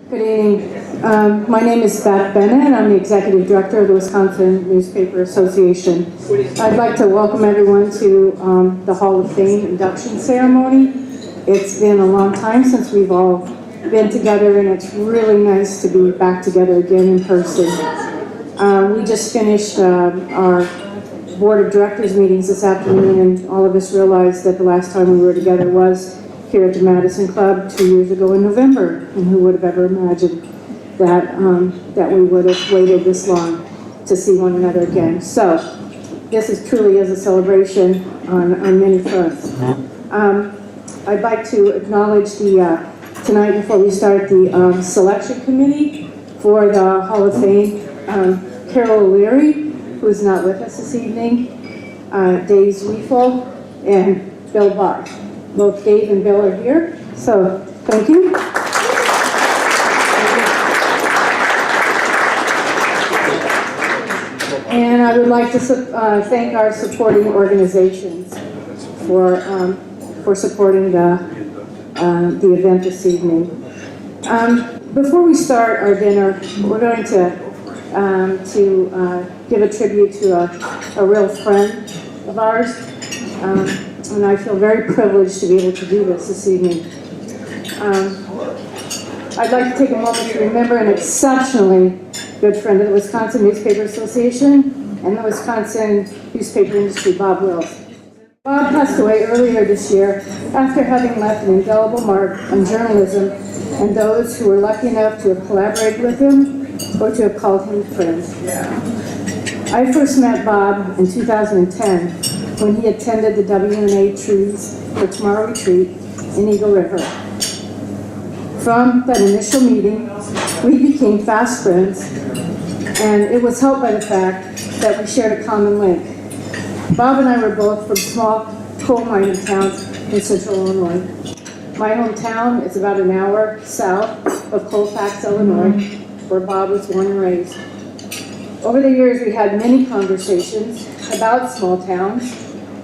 Good evening. My name is Beth Bennett. I'm the Executive Director of the Wisconsin Newspaper Association. I'd like to welcome everyone to the Hall of Fame induction ceremony. It's been a long time since we've all been together, and it's really nice to be back together again in person. We just finished our Board of Directors meetings this afternoon, and all of us realized that the last time we were together was here at the Madison Club 2 years ago in November. And who would have ever imagined that, that we would have waited this long to see one another again. So this is truly is a celebration on many fronts. I'd like to acknowledge tonight before we start the selection committee for the Hall of Fame, Carol O'Leary, who is not with us this evening, Dave Zwiefel, and Bill Barth. Both Dave and Bill are here, so thank you. And I would like to thank our supporting organizations for supporting the event this evening. Before we start our dinner, we're going to give a tribute to a real friend of ours. And I feel very privileged to be able to do this evening. I'd like to take a moment to remember an exceptionally good friend of the Wisconsin Newspaper Association and the Wisconsin newspaper industry, Bob Wills. Bob passed away earlier this year after having left an indelible mark on journalism and those who were lucky enough to have collaborated with him or to have called him friends. I first met Bob in 2010 when he attended the WNA Trees for Tomorrow Retreat in Eagle River. From that initial meeting, we became fast friends, and it was helped by the fact that we shared a common link. Bob and I were both from small coal mining towns in central Illinois. My hometown is about an hour south of Colfax, Illinois, where Bob was born and raised. Over the years, we had many conversations about small towns,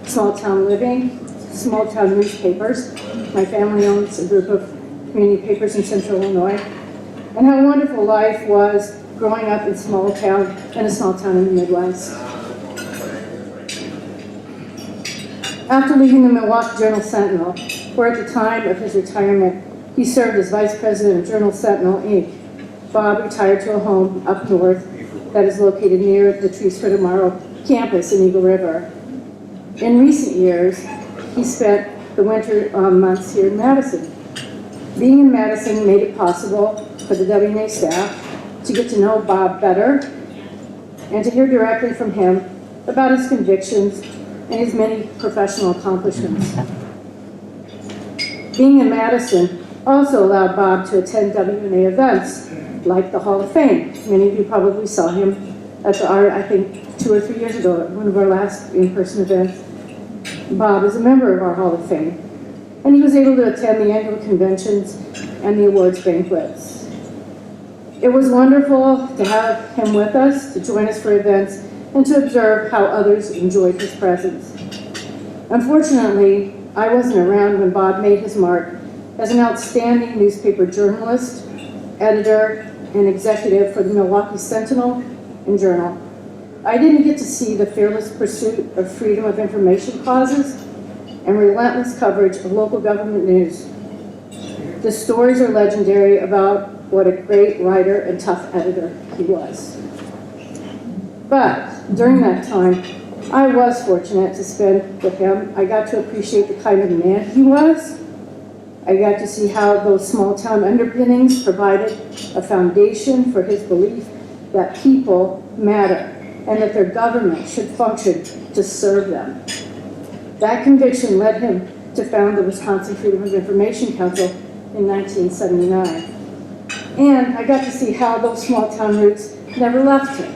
small town living, small town newspapers. My family owns a group of community papers in central Illinois, and how wonderful life was growing up in a small town in the Midwest. After leaving the Milwaukee Journal-Sentinel, where at the time of his retirement, he served as Vice President of Journal-Sentinel, Inc., Bob retired to a home up north that is located near the Trees for Tomorrow campus in Eagle River. In recent years, he spent the winter months here in Madison. Being in Madison made it possible for the WNA staff to get to know Bob better and to hear directly from him about his convictions and his many professional accomplishments. Being in Madison also allowed Bob to attend WNA events like the Hall of Fame. Many of you probably saw him at I think 2 or 3 years ago at one of our last in-person events. Bob is a member of our Hall of Fame, and he was able to attend the annual conventions and the awards banquets. It was wonderful to have him with us, to join us for events, and to observe how others enjoyed his presence. Unfortunately, I wasn't around when Bob made his mark as an outstanding newspaper journalist, editor, and executive for the Milwaukee Sentinel and Journal. I didn't get to see the fearless pursuit of freedom of information causes and relentless coverage of local government news. The stories are legendary about what a great writer and tough editor he was. But during that time, I was fortunate to spend with him. I got to appreciate the kind of man he was. I got to see how those small town underpinnings provided a foundation for his belief that people matter and that their government should function to serve them. That conviction led him to found the Wisconsin Freedom of Information Council in 1979. And I got to see how those small town roots never left him.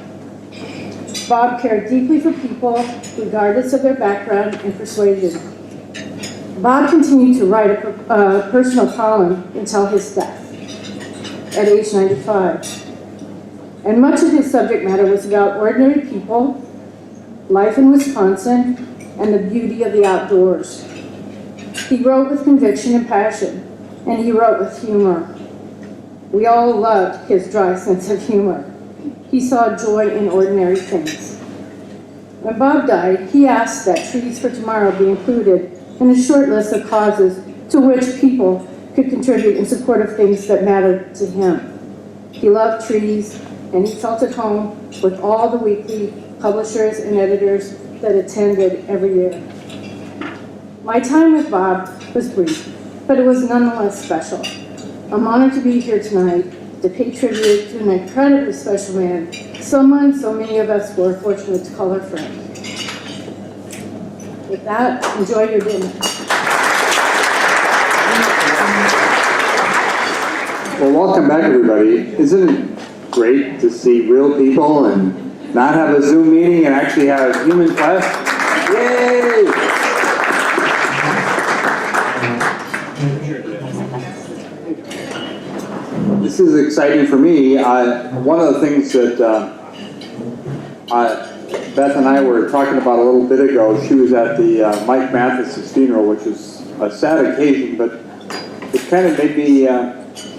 Bob cared deeply for people, regardless of their background and persuasion. Bob continued to write a personal column until his death at age 95. And much of his subject matter was about ordinary people, life in Wisconsin, and the beauty of the outdoors. He wrote with conviction and passion, and he wrote with humor. We all loved his dry sense of humor. He saw joy in ordinary things. When Bob died, he asked that Trees for Tomorrow be included in a short list of causes to which people could contribute in support of things that mattered to him. He loved trees, and he felt at home with all the weekly publishers and editors that attended every year. My time with Bob was brief, but it was nonetheless special. I'm honored to be here tonight to pay tribute to an incredibly special man, someone so many of us were fortunate to call our friend. With that, enjoy your dinner. Well, welcome back, everybody. Isn't it great to see real people and not have a Zoom meeting and actually have human flesh? Yay! This is exciting for me. One of the things that Beth and I were talking about a little bit ago, she was at the Mike Mathis's funeral, which was a sad occasion, but it kind of made me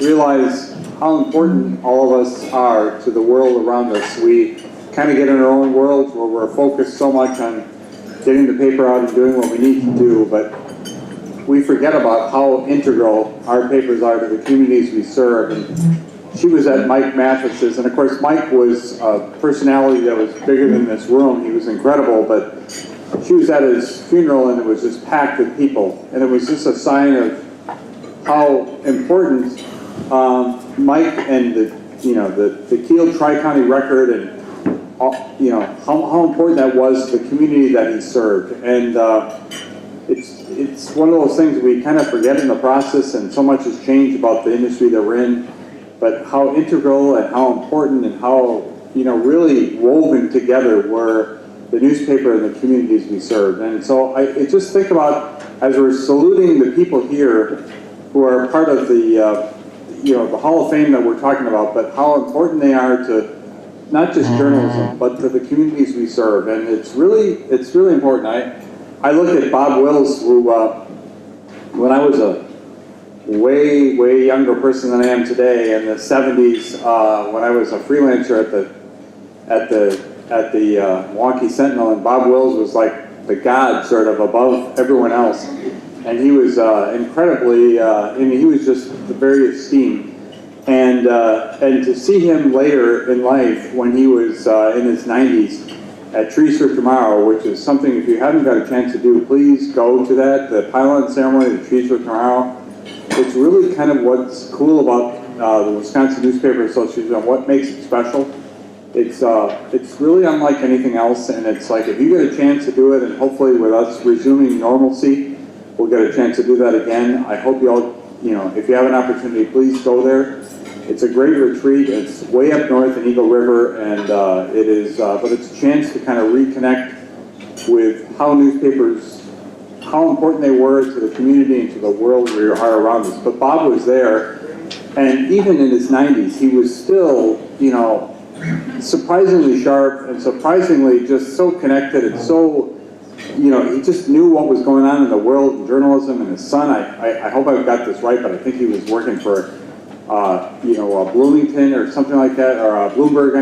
realize how important all of us are to the world around us. We kind of get in our own worlds where we're focused so much on getting the paper out and doing what we need to do, but we forget about how integral our papers are to the communities we serve. And she was at Mike Mathis's, and of course Mike was a personality that was bigger than this room. He was incredible, but she was at his funeral and it was just packed with people. And it was just a sign of how important Mike and the Kiel Tri-County Record and how important that was to the community that he served. And it's one of those things we kind of forget in the process, and so much has changed about the industry that we're in, but how integral and how important and how really woven together were the newspaper and the communities we served. And so I just think about, as we're saluting the people here who are part of the the Hall of Fame that we're talking about, but how important they are to not just journalism, but to the communities we serve. And it's really important. I look at Bob Wills, who, when I was a way younger person than I am today, in the 70s, when I was a freelancer at the Milwaukee Sentinel, and Bob Wills was like the god, sort of above everyone else. And he was incredibly, he was just very esteemed. And to see him later in life, when he was in his 90s, at Trees for Tomorrow, which is something, if you haven't got a chance to do, please go to that, the pylon ceremony, the Trees for Tomorrow. It's really kind of what's cool about the Wisconsin Newspaper Association and what makes it special. It's really unlike anything else, and it's like, if you get a chance to do it, and hopefully with us resuming normalcy, we'll get a chance to do that again. I hope you all, if you have an opportunity, please go there. It's a great retreat. It's way up north in Eagle River, and but it's a chance to kind of reconnect with how newspapers, how important they were to the community and to the world we are around us. But Bob was there, and even in his 90s, he was still, surprisingly sharp and surprisingly just so connected and so, he just knew what was going on in the world in journalism. And his son, I hope I've got this right, but I think he was working for Bloomington or something like that, or Bloomberg,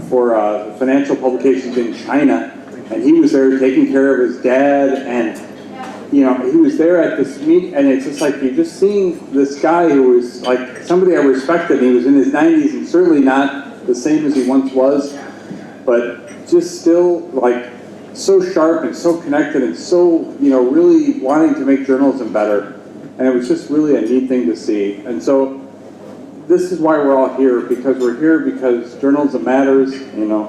for financial publications in China, and he was there taking care of his dad, and he was there at this meet, and it's just like, you're just seeing this guy who was like somebody I respected. He was in his 90s and certainly not the same as he once was, but just still like so sharp and so connected and so really wanting to make journalism better. And it was just really a neat thing to see. And so this is why we're all here, because we're here because journalism matters.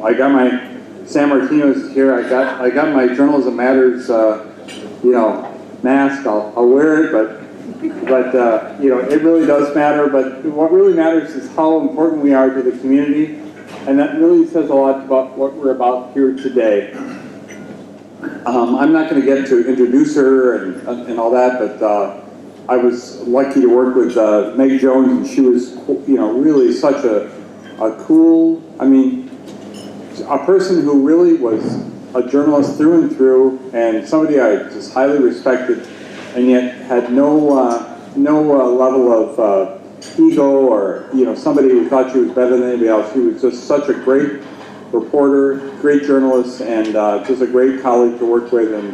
I got my San Martino's here. I got my Journalism Matters mask. I'll wear it, but it really does matter. But what really matters is how important we are to the community, and that really says a lot about what we're about here today. I'm not going to get to introduce her and all that, but I was lucky to work with Meg Jones, and she was, really such a cool, a person who really was a journalist through and through, and somebody I just highly respected, and yet had no level of ego or, somebody who thought she was better than anybody else. She was just such a great reporter, great journalist, and just a great colleague to work with. And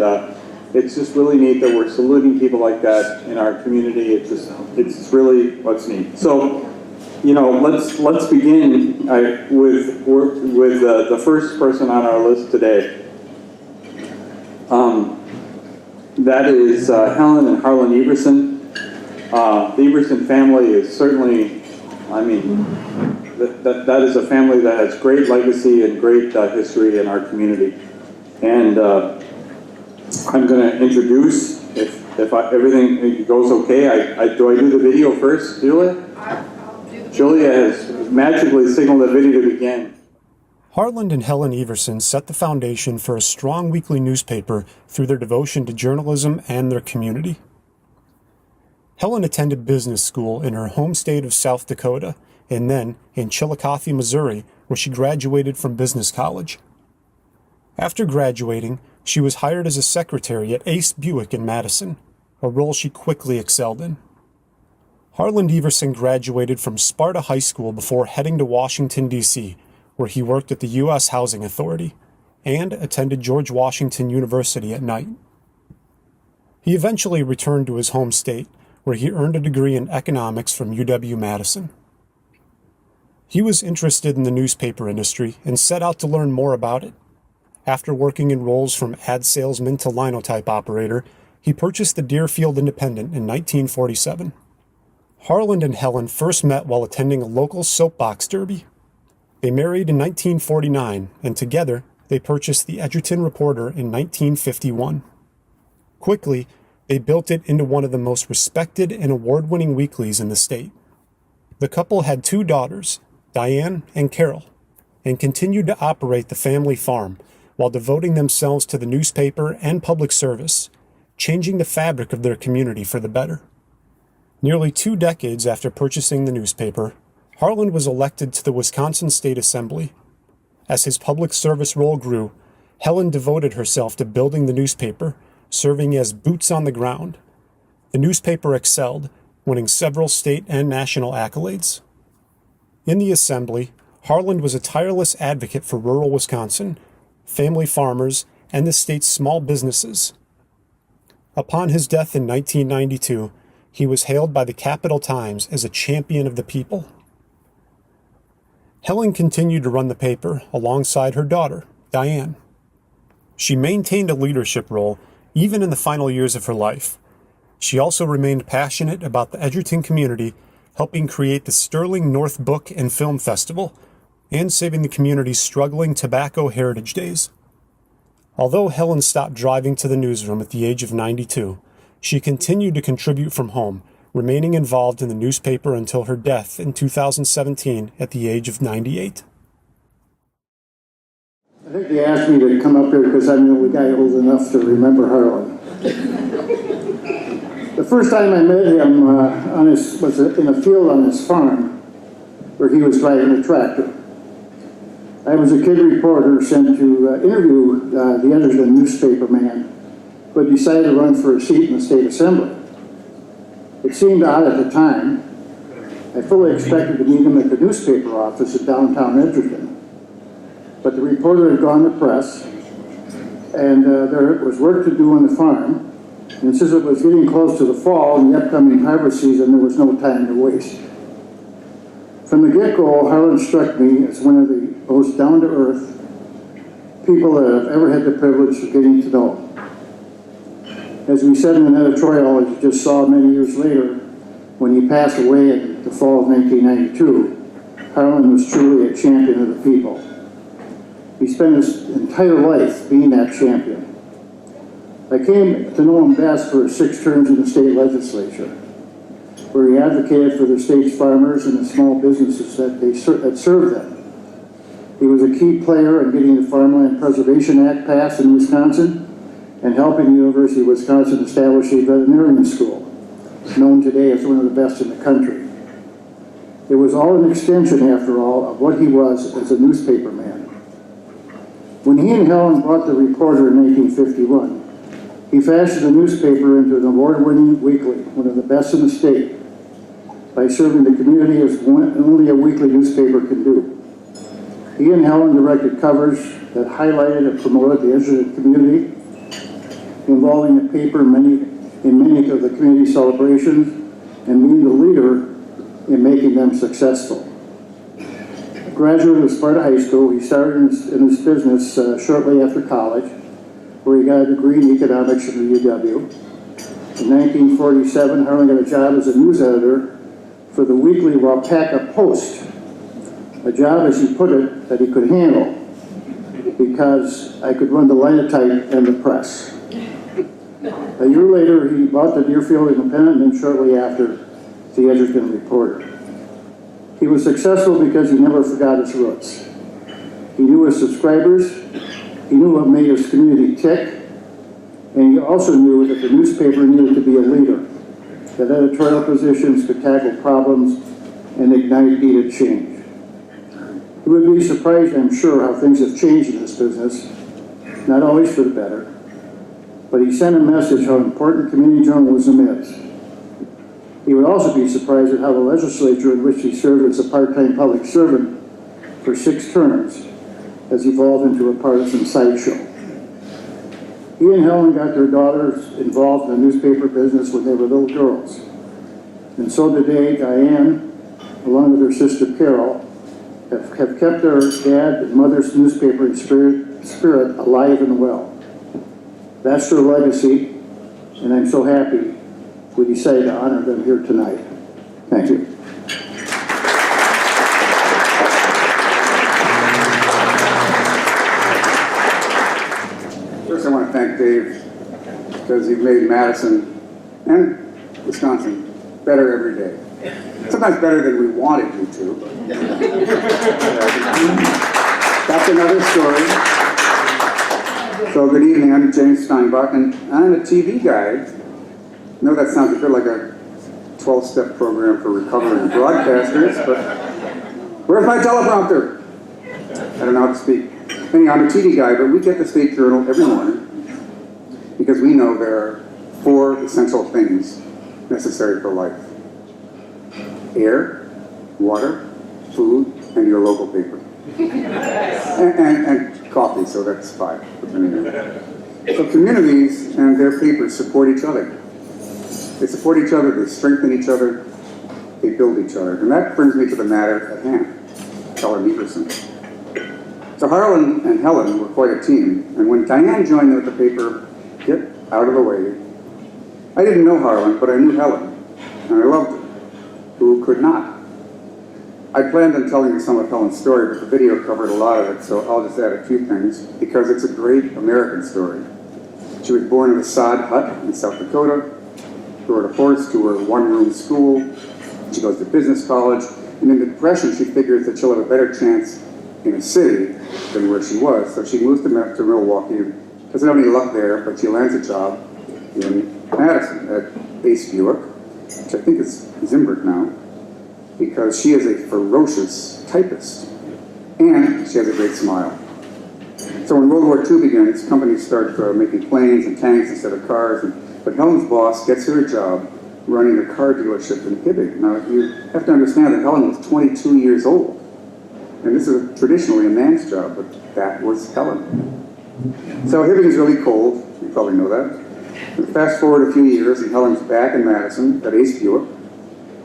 it's just really neat that we're saluting people like that in our community. It's really what's neat. So, let's begin with the first person on our list today. That is Helen and Harlan Everson. The Everson family is certainly, that is a family that has great legacy and great history in our community. And I'm going to introduce, if everything goes okay, do I do the video first, Julia? Julia has magically signaled the video to begin. Harlan and Helen Everson set the foundation for a strong weekly newspaper through their devotion to journalism and their community. Helen attended business school in her home state of South Dakota, and then in Chillicothe, Missouri, where she graduated from business college. After graduating, she was hired as a secretary at Ace Buick in Madison, a role she quickly excelled in. Harlan Everson graduated from Sparta High School before heading to Washington, D.C., where he worked at the U.S. Housing Authority, and attended George Washington University at night. He eventually returned to his home state, where he earned a degree in economics from UW-Madison. He was interested in the newspaper industry and set out to learn more about it. After working in roles from ad salesman to linotype operator, he purchased the Deerfield Independent in 1947. Harlan and Helen first met while attending a local soapbox derby. They married in 1949, and together they purchased the Edgerton Reporter in 1951. Quickly, they built it into one of the most respected and award-winning weeklies in the state. The couple had 2 daughters, Diane and Carol, and continued to operate the family farm while devoting themselves to the newspaper and public service, changing the fabric of their community for the better. Nearly 2 decades after purchasing the newspaper, Harlan was elected to the Wisconsin State Assembly. As his public service role grew, Helen devoted herself to building the newspaper, serving as boots on the ground. The newspaper excelled, winning several state and national accolades. In the Assembly, Harlan was a tireless advocate for rural Wisconsin, family farmers, and the state's small businesses. Upon his death in 1992, he was hailed by the Capital Times as a champion of the people. Helen continued to run the paper alongside her daughter, Diane. She maintained a leadership role even in the final years of her life. She also remained passionate about the Edgerton community, helping create the Sterling North Book and Film Festival, and saving the community's struggling tobacco heritage days. Although Helen stopped driving to the newsroom at the age of 92, she continued to contribute from home, remaining involved in the newspaper until her death in 2017 at the age of 98. I think they asked me to come up here because I'm the only guy old enough to remember Harlan. The first time I met him was in a field on his farm where he was driving a tractor. I was a kid reporter sent to interview the Edgerton newspaper man, but decided to run for a seat in the state assembly. It seemed odd at the time. I fully expected to meet him at the newspaper office in downtown Edgerton. But the reporter had gone to press, and there was work to do on the farm. And since it was getting close to the fall and the upcoming harvest season, there was no time to waste. From the get-go, Harlan struck me as one of the most down-to-earth people that I've ever had the privilege of getting to know. As we said in an editorial that you just saw many years later, when he passed away in the fall of 1992, Harlan was truly a champion of the people. He spent his entire life being that champion. I came to know him best for his 6 terms in the state legislature, where he advocated for the state's farmers and the small businesses that served them. He was a key player in getting the Farmland Preservation Act passed in Wisconsin and helping the University of Wisconsin establish a veterinarian school, known today as one of the best in the country. It was all an extension, after all, of what he was as a newspaper man. When he and Helen bought the Reporter in 1951, He fashioned the newspaper into an award-winning weekly, one of the best in the state, by serving the community as only a weekly newspaper can do. He and Helen directed covers that highlighted and promoted the Edgerton community, involving the paper in many of the community celebrations, and being the leader in making them successful. A graduate of Sparta High School, he started in his business shortly after college, where he got a degree in economics from the UW. In 1947, Harlan got a job as a news editor for the weekly Waupaca Post, a job, as he put it, that he could handle because I could run the linotype and the press. A year later, he bought the Deerfield Independent, and shortly after, the Edgerton Reporter. He was successful because he never forgot his roots. He knew his subscribers, he knew what made his community tick, and he also knew that the newspaper needed to be a leader, that editorial positions could tackle problems and ignite needed change. You would be surprised, I'm sure, how things have changed in this business, not always for the better, but he sent a message how important community journalism is. He would also be surprised at how the legislature in which he served as a part-time public servant for 6 terms has evolved into a partisan sideshow. He and Helen got their daughters involved in the newspaper business when they were little girls. And so today, Diane, along with her sister Carol, have kept their dad and mother's newspaper in spirit alive and well. That's their legacy, and I'm so happy we decided to honor them here tonight. Thank you. First, I want to thank Dave because you've made Madison and Wisconsin better every day. Sometimes better than we wanted you to, but that's another story. So good evening, I'm James Steinbach, and I'm a TV guy. I know that sounds a bit like a 12-step program for recovering broadcasters, but where's my teleprompter? I don't know how to speak. Anyway, I'm a TV guy, but we get the State Journal every morning because we know there are 4 essential things necessary for life: air, water, food, and your local paper. and coffee, so that's 5. So communities and their papers support each other. They support each other, they strengthen each other, they build each other. And that brings me to the matter at hand, Helen Everson. So Harlan and Helen were quite a team, and when Diane joined them at the paper, get out of the way, I didn't know Harlan, but I knew Helen, and I loved her. Who could not? I planned on telling you some of Helen's story, but the video covered a lot of it, so I'll just add a few things, because it's a great American story. She was born in a sod hut in South Dakota, rode a horse to her one-room school. She goes to business college, and in the Depression, she figures that she'll have a better chance in a city than where she was, so she moves to Milwaukee. Doesn't have any luck there, but she lands a job in Madison at Ace Buick, which I think is Zimbrick now, because she is a ferocious typist, and she has a great smile. So when World War II begins, companies start making planes and tanks instead of cars, but Helen's boss gets her a job running a car dealership in Hibbing. Now, you have to understand that Helen was 22 years old, and this is traditionally a man's job, but that was Helen. So Hibbing is really cold, you probably know that. And fast forward a few years, and Helen's back in Madison at Ace Buick.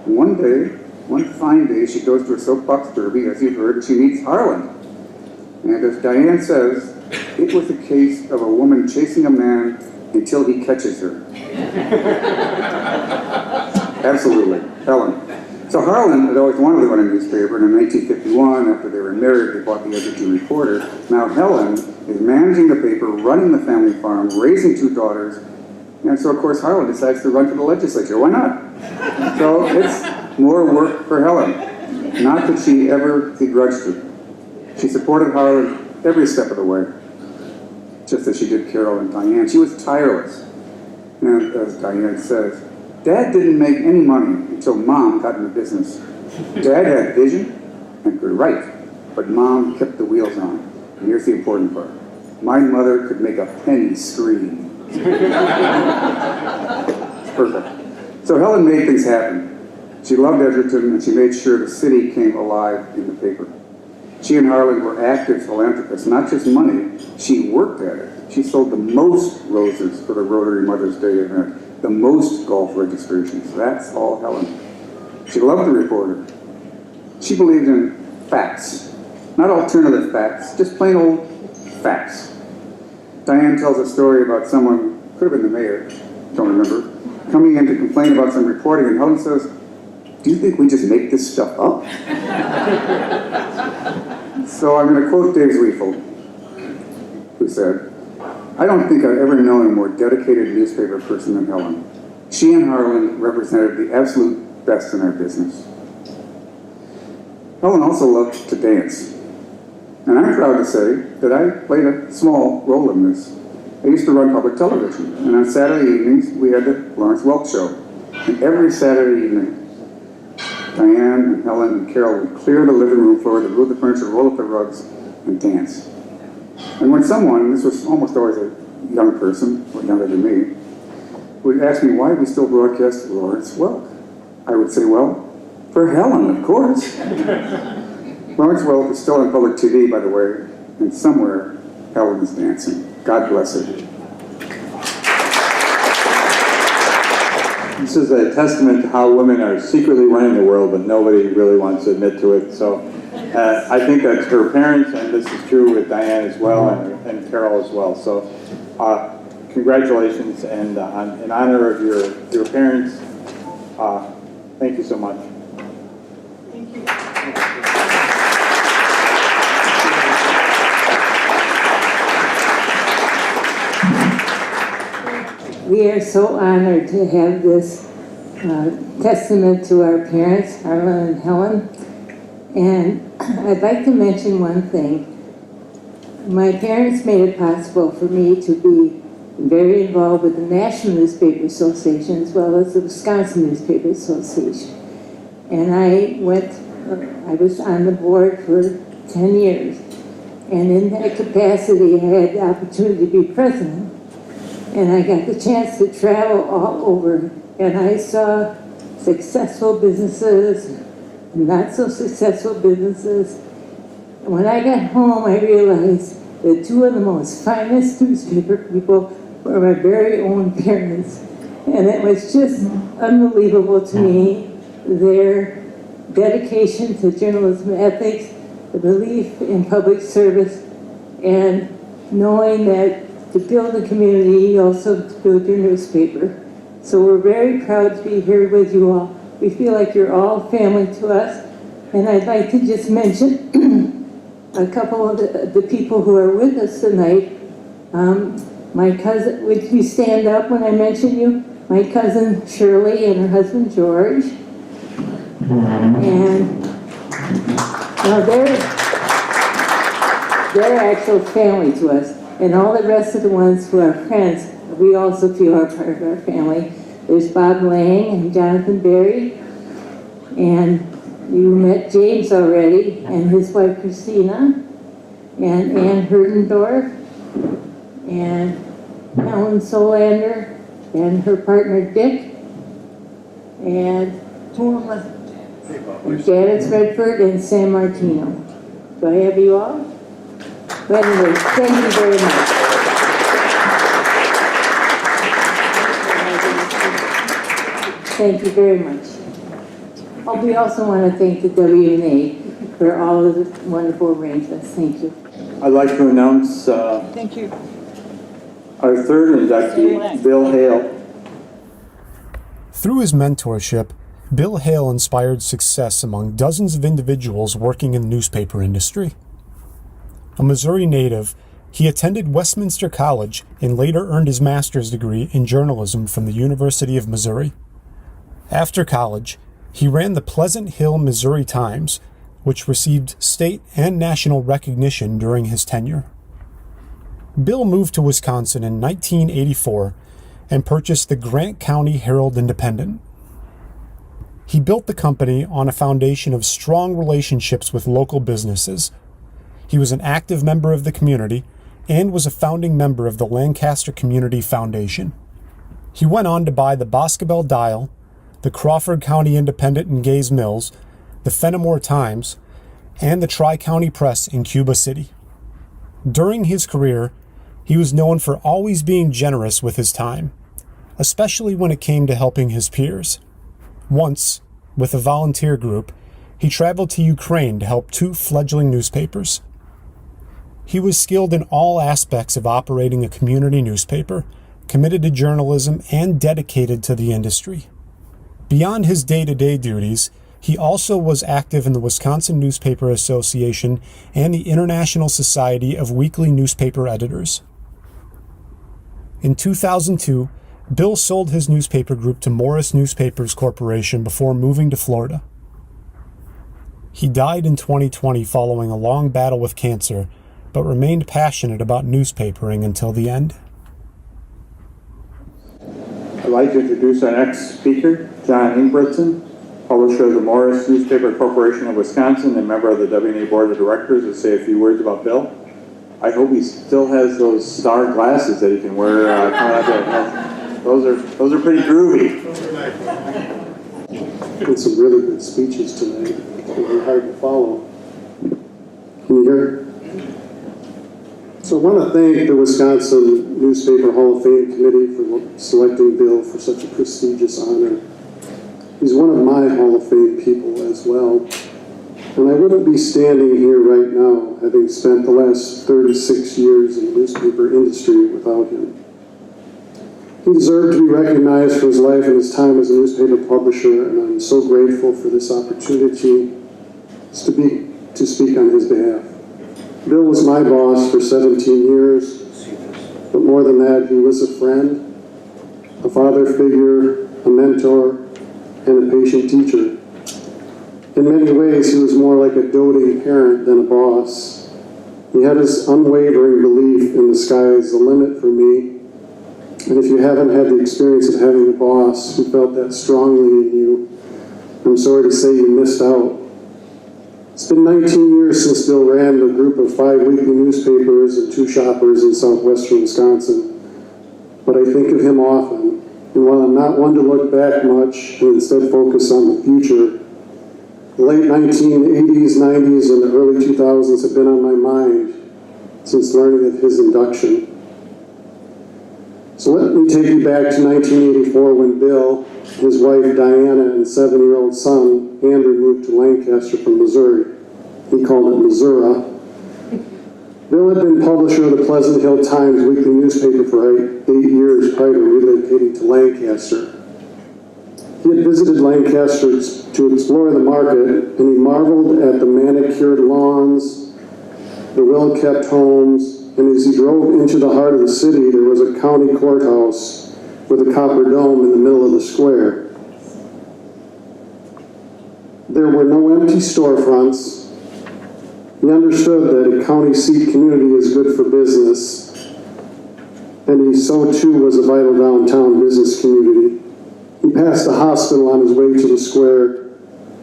And one fine day, she goes to a soapbox derby, as you've heard, and she meets Harlan. And as Diane says, it was a case of a woman chasing a man until he catches her. Absolutely, Helen. So Harlan had always wanted to run a newspaper, and in 1951, after they were married, they bought the Edgerton Reporter. Now Helen is managing the paper, running the family farm, raising 2 daughters, and so of course Harlan decides to run for the legislature. Why not? So it's more work for Helen. Not that she ever begrudged it. She supported Harlan every step of the way, just as she did Carol and Diane. She was tireless. And as Diane says, Dad didn't make any money until Mom got in the business. Dad had vision and could write, but Mom kept the wheels on. And here's the important part. My mother could make a penny scream. It's perfect. So Helen made things happen. She loved Edgerton, and she made sure the city came alive in the paper. She and Harlan were active philanthropists, not just money. She worked at it. She sold the most roses for the Rotary Mother's Day event, the most golf registrations. That's all Helen. She loved the reporter. She believed in facts, not alternative facts, just plain old facts. Diane tells a story about someone, could have been the mayor, don't remember, coming in to complain about some reporting, and Helen says, "Do you think we just make this stuff up?" So I'm going to quote Dave Zweifel, who said, "I don't think I've ever known a more dedicated newspaper person than Helen. She and Harlan represented the absolute best in our business." Helen also loved to dance. And I'm proud to say that I played a small role in this. I used to run public television, and on Saturday evenings, we had the Lawrence Welk Show. And every Saturday evening, Diane and Helen and Carol would clear the living room floor, to move the furniture, roll up the rugs, and dance. And when someone, this was almost always a young person, or younger than me, would ask me why we still broadcast Lawrence Welk, I would say, well, for Helen, of course. Lawrence Welk is still on public TV, by the way, and somewhere Helen is dancing. God bless her. This is a testament to how women are secretly running the world, but nobody really wants to admit to it. So I think that's her parents, and this is true with Diane as well, and Carol as well. So congratulations, and in honor of your parents, thank you so much. Thank you. We are so honored to have this testament to our parents, Harlan and Helen. And I'd like to mention one thing. My parents made it possible for me to be very involved with the National Newspaper Association as well as the Wisconsin Newspaper Association. And I was on the board for 10 years. And in that capacity, I had the opportunity to be president. And I got the chance to travel all over, and I saw successful businesses, not so successful businesses. And when I got home, I realized that two of the most finest newspaper people were my very own parents. And it was just unbelievable to me, their dedication to journalism ethics, the belief in public service, and knowing that to build a community, you also to build your newspaper. So we're very proud to be here with you all. We feel like you're all family to us. And I'd like to just mention a couple of the people who are with us tonight. My cousin, would you stand up when I mention you? My cousin Shirley and her husband George. And now they're actual family to us. And all the rest of the ones who are friends, we also feel are part of our family. There's Bob Lang and Jonathan Berry. And you met James already, and his wife Christina, and Ann Herdendorf, and Helen Solander, and her partner Dick, and Janice Redford, and San Martino. Do I have you all? But anyway, thank you very much. Thank you very much. We also want to thank the WNA for all of the wonderful arrangements. Thank you. I'd like to announce Thank you. our third inductee, Bill Hale. Through his mentorship, Bill Hale inspired success among dozens of individuals working in the newspaper industry. A Missouri native, he attended Westminster College and later earned his master's degree in journalism from the University of Missouri. After college, he ran the Pleasant Hill Missouri Times, which received state and national recognition during his tenure. Bill moved to Wisconsin in 1984 and purchased the Grant County Herald-Independent. He built the company on a foundation of strong relationships with local businesses. He was an active member of the community and was a founding member of the Lancaster Community Foundation. He went on to buy the Boscobel Dial, the Crawford County Independent in Gays Mills, the Fenimore Times, and the Tri-County Press in Cuba City. During his career, he was known for always being generous with his time, especially when it came to helping his peers. Once, with a volunteer group, he traveled to Ukraine to help 2 fledgling newspapers. He was skilled in all aspects of operating a community newspaper, committed to journalism, and dedicated to the industry. Beyond his day-to-day duties, he also was active in the Wisconsin Newspaper Association and the International Society of Weekly Newspaper Editors. In 2002, Bill sold his newspaper group to Morris Newspapers Corporation before moving to Florida. He died in 2020 following a long battle with cancer, but remained passionate about newspapering until the end. I'd like to introduce our next speaker, John Ingbritson, publisher of the Morris Newspaper Corporation of Wisconsin and member of the W&A Board of Directors, to say a few words about Bill. I hope he still has those star glasses that he can wear coming out there. Those are pretty groovy. Did some really good speeches tonight. Really hard to follow. Can you hear? So I want to thank the Wisconsin Newspaper Hall of Fame Committee for selecting Bill for such a prestigious honor. He's one of my Hall of Fame people as well. And I wouldn't be standing here right now, having spent the last 36 years in the newspaper industry, without him. He deserved to be recognized for his life and his time as a newspaper publisher, and I'm so grateful for this opportunity to speak on his behalf. Bill was my boss for 17 years, but more than that, he was a friend, a father figure, a mentor, and a patient teacher. In many ways, he was more like a doting parent than a boss. He had his unwavering belief in the sky is the limit for me. And if you haven't had the experience of having a boss who felt that strongly in you, I'm sorry to say you missed out. It's been 19 years since Bill ran the group of 5 weekly newspapers and 2 shoppers in southwestern Wisconsin. But I think of him often, and while I'm not one to look back much and instead focus on the future, the late 1980s, 90s, and the early 2000s have been on my mind since learning of his induction. So let me take you back to 1984 when Bill, his wife Diana, and 7-year-old son Andrew moved to Lancaster from Missouri. He called it Missouri. Bill had been publisher of the Pleasant Hill Times weekly newspaper for 8 years prior to relocating to Lancaster. He had visited Lancaster to explore the market, and he marveled at the manicured lawns, the well-kept homes, and as he drove into the heart of the city, there was a county courthouse with a copper dome in the middle of the square. There were no empty storefronts. He understood that a county seat community is good for business, and he so too was a vital downtown business community. He passed the hospital on his way to the square,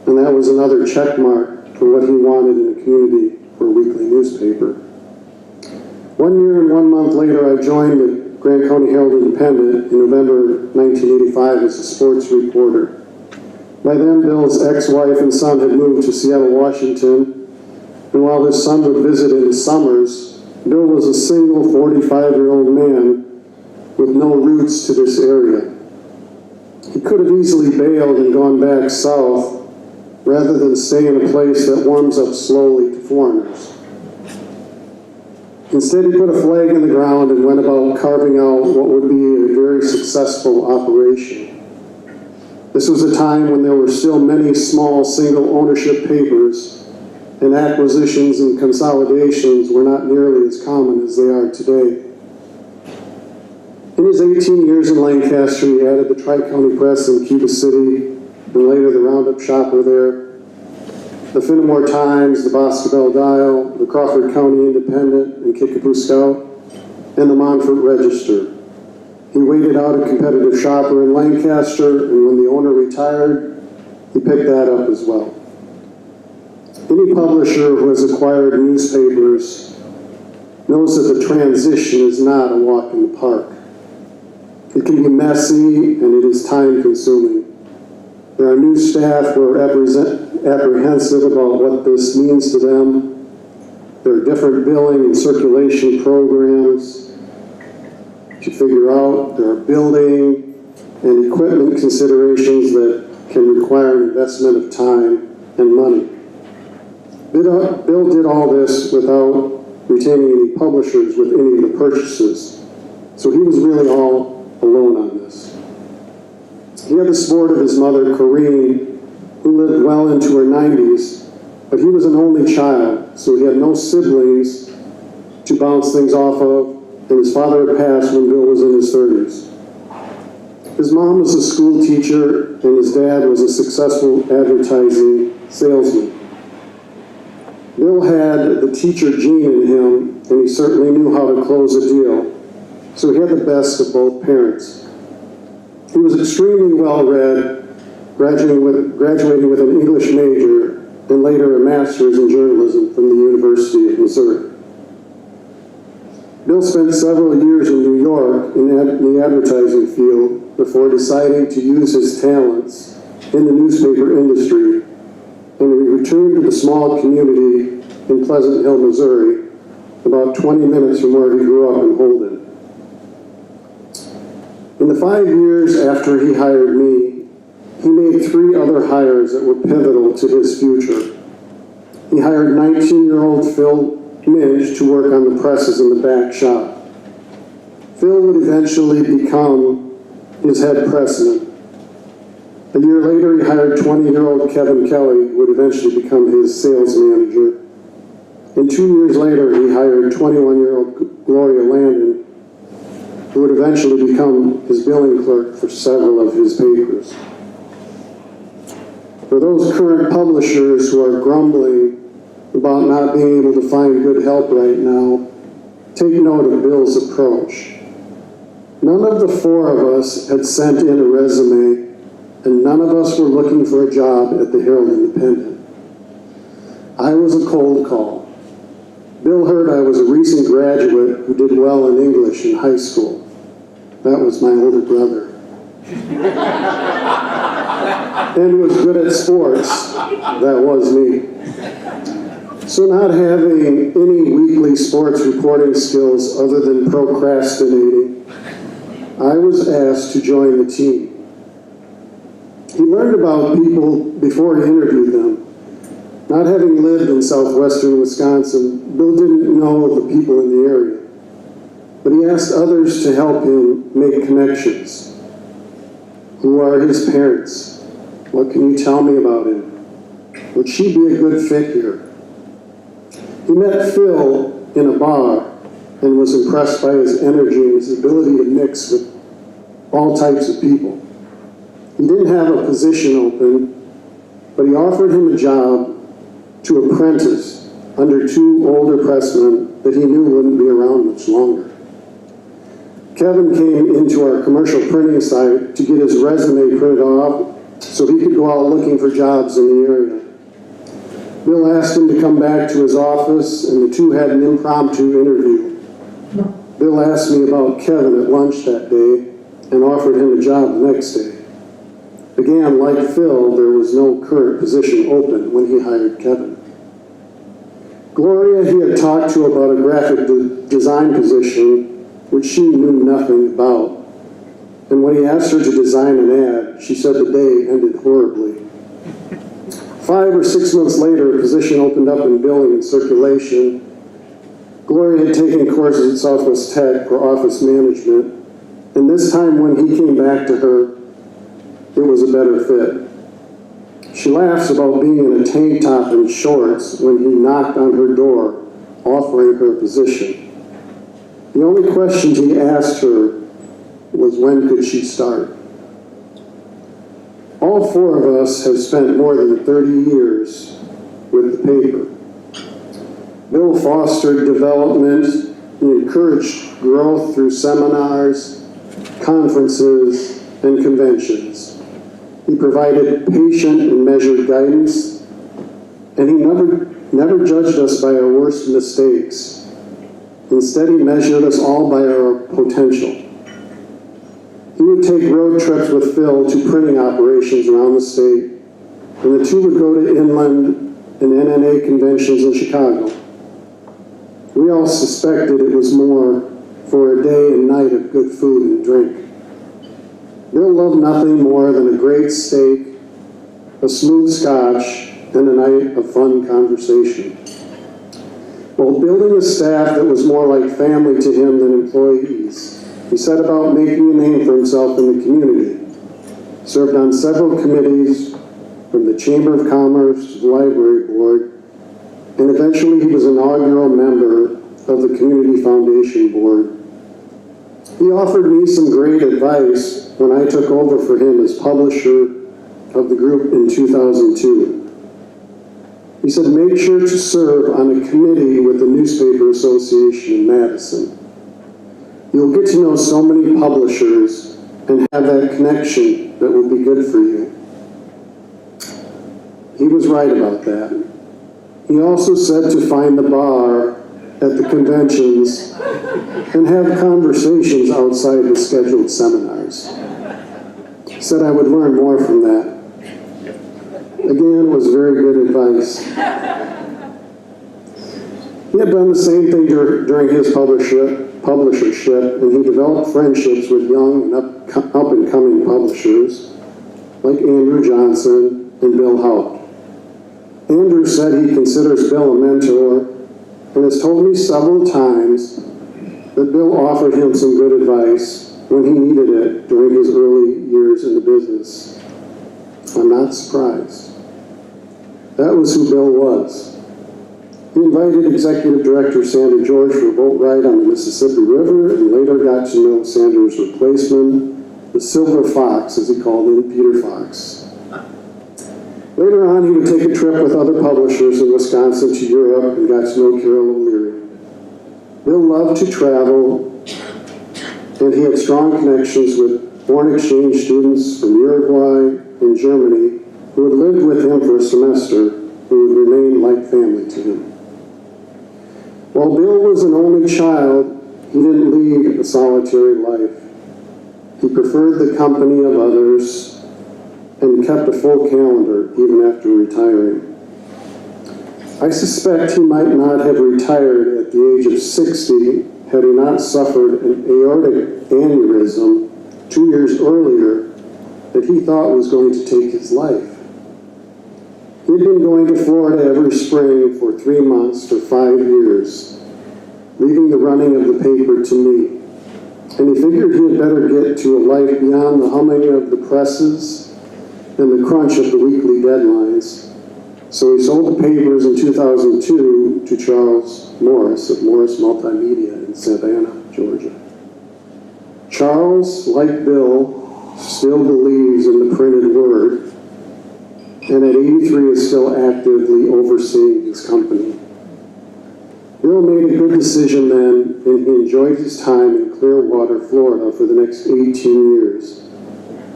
and that was another check mark for what he wanted in a community for a weekly newspaper. 1 year and 1 month later, I joined the Grant County Herald Independent in November 1985 as a sports reporter. By then, Bill's ex-wife and son had moved to Seattle, Washington, and while his son would visit in the summers, Bill was a single 45-year-old man with no roots to this area. He could have easily bailed and gone back south rather than stay in a place that warms up slowly to foreigners. Instead, he put a flag in the ground and went about carving out what would be a very successful operation. This was a time when there were still many small single-ownership papers, and acquisitions and consolidations were not nearly as common as they are today. In his 18 years in Lancaster, he added the Tri-County Press in Cuba City, and later the Roundup Shopper there, the Fenimore Times, the Boscobel Dial, the Crawford County Independent and Kickapoo Scout, and the Montfort Register. He waited out a competitive shopper in Lancaster, and when the owner retired, he picked that up as well. Any publisher who has acquired newspapers knows that the transition is not a walk in the park. It can be messy and it is time consuming. There are new staff who are apprehensive about what this means to them. There are different billing and circulation programs to figure out. There are building and equipment considerations that can require an investment of time and money. Bill did all this without retaining any publishers with any of the purchases, so he was really all alone on this. He had the support of his mother, Corrine, who lived well into her 90s, but he was an only child, so he had no siblings to bounce things off of, and his father had passed when Bill was in his 30s. His mom was a school teacher, and his dad was a successful advertising salesman. Bill had the teacher gene in him, and he certainly knew how to close a deal, so he had the best of both parents. He was extremely well-read, graduating with an English major, and later a master's in journalism from the University of Missouri. Bill spent several years in New York in the advertising field before deciding to use his talents in the newspaper industry, and he returned to the small community in Pleasant Hill, Missouri, about 20 minutes from where he grew up in Holden. In the 5 years after he hired me, he made 3 other hires that were pivotal to his future. He hired 19-year-old Phil Minge to work on the presses in the back shop. Phil would eventually become his head pressman. A year later, he hired 20-year-old Kevin Kelly, who would eventually become his sales manager. And 2 years later, he hired 21-year-old Gloria Landon, who would eventually become his billing clerk for several of his papers. For those current publishers who are grumbling about not being able to find good help right now, take note of Bill's approach. None of the 4 of us had sent in a resume, and none of us were looking for a job at the Herald Independent. I was a cold call. Bill heard I was a recent graduate who did well in English in high school. That was my older brother. And was good at sports. That was me. So not having any weekly sports reporting skills other than procrastinating, I was asked to join the team. He learned about people before he interviewed them. Not having lived in southwestern Wisconsin, Bill didn't know the people in the area, but he asked others to help him make connections. Who are his parents? What can you tell me about him? Would she be a good fit here? He met Phil in a bar and was impressed by his energy and his ability to mix with all types of people. He didn't have a position open, but he offered him a job to apprentice under 2 older pressmen that he knew wouldn't be around much longer. Kevin came into our commercial printing site to get his resume printed off so he could go out looking for jobs in the area. Bill asked him to come back to his office, and the 2 had an impromptu interview. Bill asked me about Kevin at lunch that day and offered him a job the next day. Again, like Phil, there was no current position open when he hired Kevin. Gloria he had talked to about a graphic design position, which she knew nothing about. And when he asked her to design an ad, she said the day ended horribly. 5 or 6 months later, a position opened up in billing and circulation. Gloria had taken courses at Southwest Tech for office management, and this time when he came back to her, it was a better fit. She laughs about being in a tank top and shorts when he knocked on her door, offering her a position. The only question he asked her was when could she start? All 4 of us have spent more than 30 years with the paper. Bill fostered development and encouraged growth through seminars, conferences, and conventions. He provided patient and measured guidance, and he never judged us by our worst mistakes. Instead, he measured us all by our potential. He would take road trips with Phil to printing operations around the state, and the two would go to inland and NNA conventions in Chicago. We all suspected it was more for a day and night of good food and drink. Bill loved nothing more than a great steak, a smooth scotch, and a night of fun conversation. While building a staff that was more like family to him than employees, he set about making a name for himself in the community, served on several committees, from the Chamber of Commerce to the Library Board, and eventually he was an inaugural member of the Community Foundation Board. He offered me some great advice when I took over for him as publisher of the group in 2002. He said, make sure to serve on a committee with the Newspaper Association in Madison. You'll get to know so many publishers and have that connection that will be good for you. He was right about that. He also said to find the bar at the conventions and have conversations outside the scheduled seminars. He said I would learn more from that. Again, it was very good advice. He had done the same thing during his publishership, and he developed friendships with young and up-and-coming publishers like Andrew Johnson and Bill Haupt. Andrew said he considers Bill a mentor and has told me several times that Bill offered him some good advice when he needed it during his early years in the business. I'm not surprised. That was who Bill was. He invited Executive Director Sandra George for a boat ride on the Mississippi River and later got to know Sandra's replacement, the Silver Fox, as he called him, Peter Fox. Later on, he would take a trip with other publishers in Wisconsin to Europe and got to know Carol O'Leary. Bill loved to travel, and he had strong connections with foreign exchange students from Uruguay and Germany who had lived with him for a semester, who would remain like family to him. While Bill was an only child, he didn't lead a solitary life. He preferred the company of others and kept a full calendar even after retiring. I suspect he might not have retired at the age of 60 had he not suffered an aortic aneurysm 2 years earlier that he thought was going to take his life. He'd been going to Florida every spring for 3 months for 5 years, leaving the running of the paper to me. And he figured he had better get to a life beyond the humming of the presses and the crunch of the weekly deadlines. So he sold the papers in 2002 to Charles Morris of Morris Multimedia in Savannah, Georgia. Charles, like Bill, still believes in the printed word, and at 83 is still actively overseeing his company. Bill made a good decision then, and he enjoyed his time in Clearwater, Florida for the next 18 years,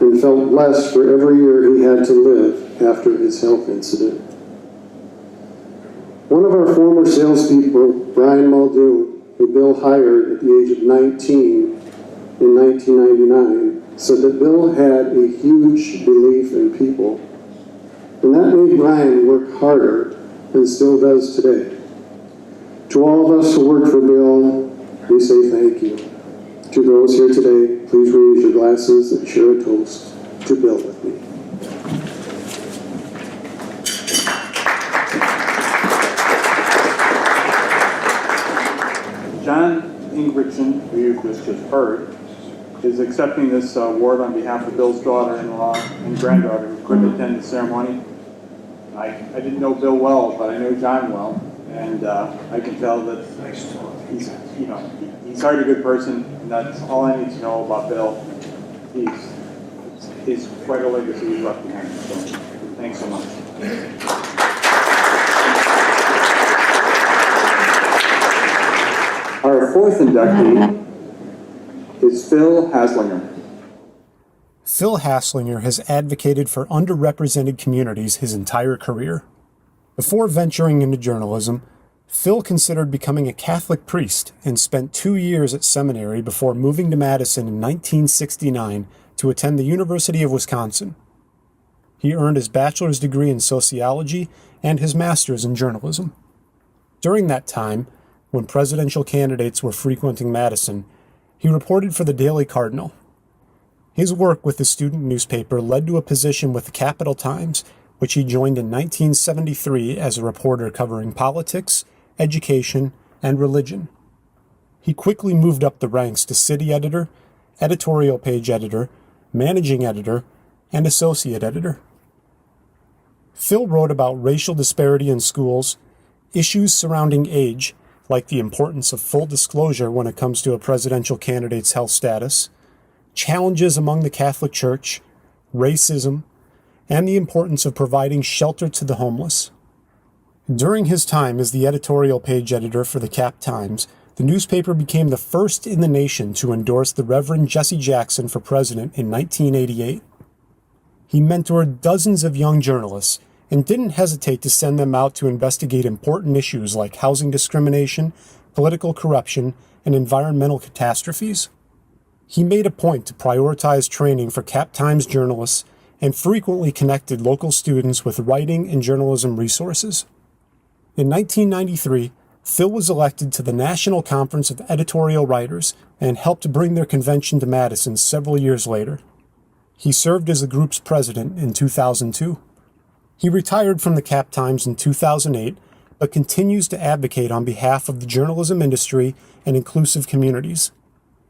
and felt blessed for every year he had to live after his health incident. One of our former salespeople, Brian Muldoon, who Bill hired at the age of 19 in 1999, said that Bill had a huge belief in people, and that made Brian work harder and still does today. To all of us who work for Bill, we say thank you. To those here today, please raise your glasses and share a toast to Bill with me. John Ingridson, who you've just heard, is accepting this award on behalf of Bill's daughter-in-law and granddaughter who couldn't attend the ceremony. I didn't know Bill well, but I know John well, and I can tell that he's already a good person, and that's all I need to know about Bill. He's quite a legacy he's left behind. So thanks so much. Our fourth inductee is Phil Haslinger. Phil Haslinger has advocated for underrepresented communities his entire career. Before venturing into journalism, Phil considered becoming a Catholic priest and spent 2 years at seminary before moving to Madison in 1969 to attend the University of Wisconsin. He earned his bachelor's degree in sociology and his master's in journalism. During that time, when presidential candidates were frequenting Madison, he reported for the Daily Cardinal. His work with the student newspaper led to a position with the Capital Times, which he joined in 1973 as a reporter covering politics, education, and religion. He quickly moved up the ranks to city editor, editorial page editor, managing editor, and associate editor. Phil wrote about racial disparity in schools, issues surrounding age, like the importance of full disclosure when it comes to a presidential candidate's health status, challenges among the Catholic Church, racism, and the importance of providing shelter to the homeless. During his time as the editorial page editor for the Cap Times, the newspaper became the first in the nation to endorse the Reverend Jesse Jackson for president in 1988. He mentored dozens of young journalists and didn't hesitate to send them out to investigate important issues like housing discrimination, political corruption, and environmental catastrophes. He made a point to prioritize training for Cap Times journalists and frequently connected local students with writing and journalism resources. In 1993, Phil was elected to the National Conference of Editorial Writers and helped bring their convention to Madison several years later. He served as the group's president in 2002. He retired from the Cap Times in 2008, but continues to advocate on behalf of the journalism industry and inclusive communities.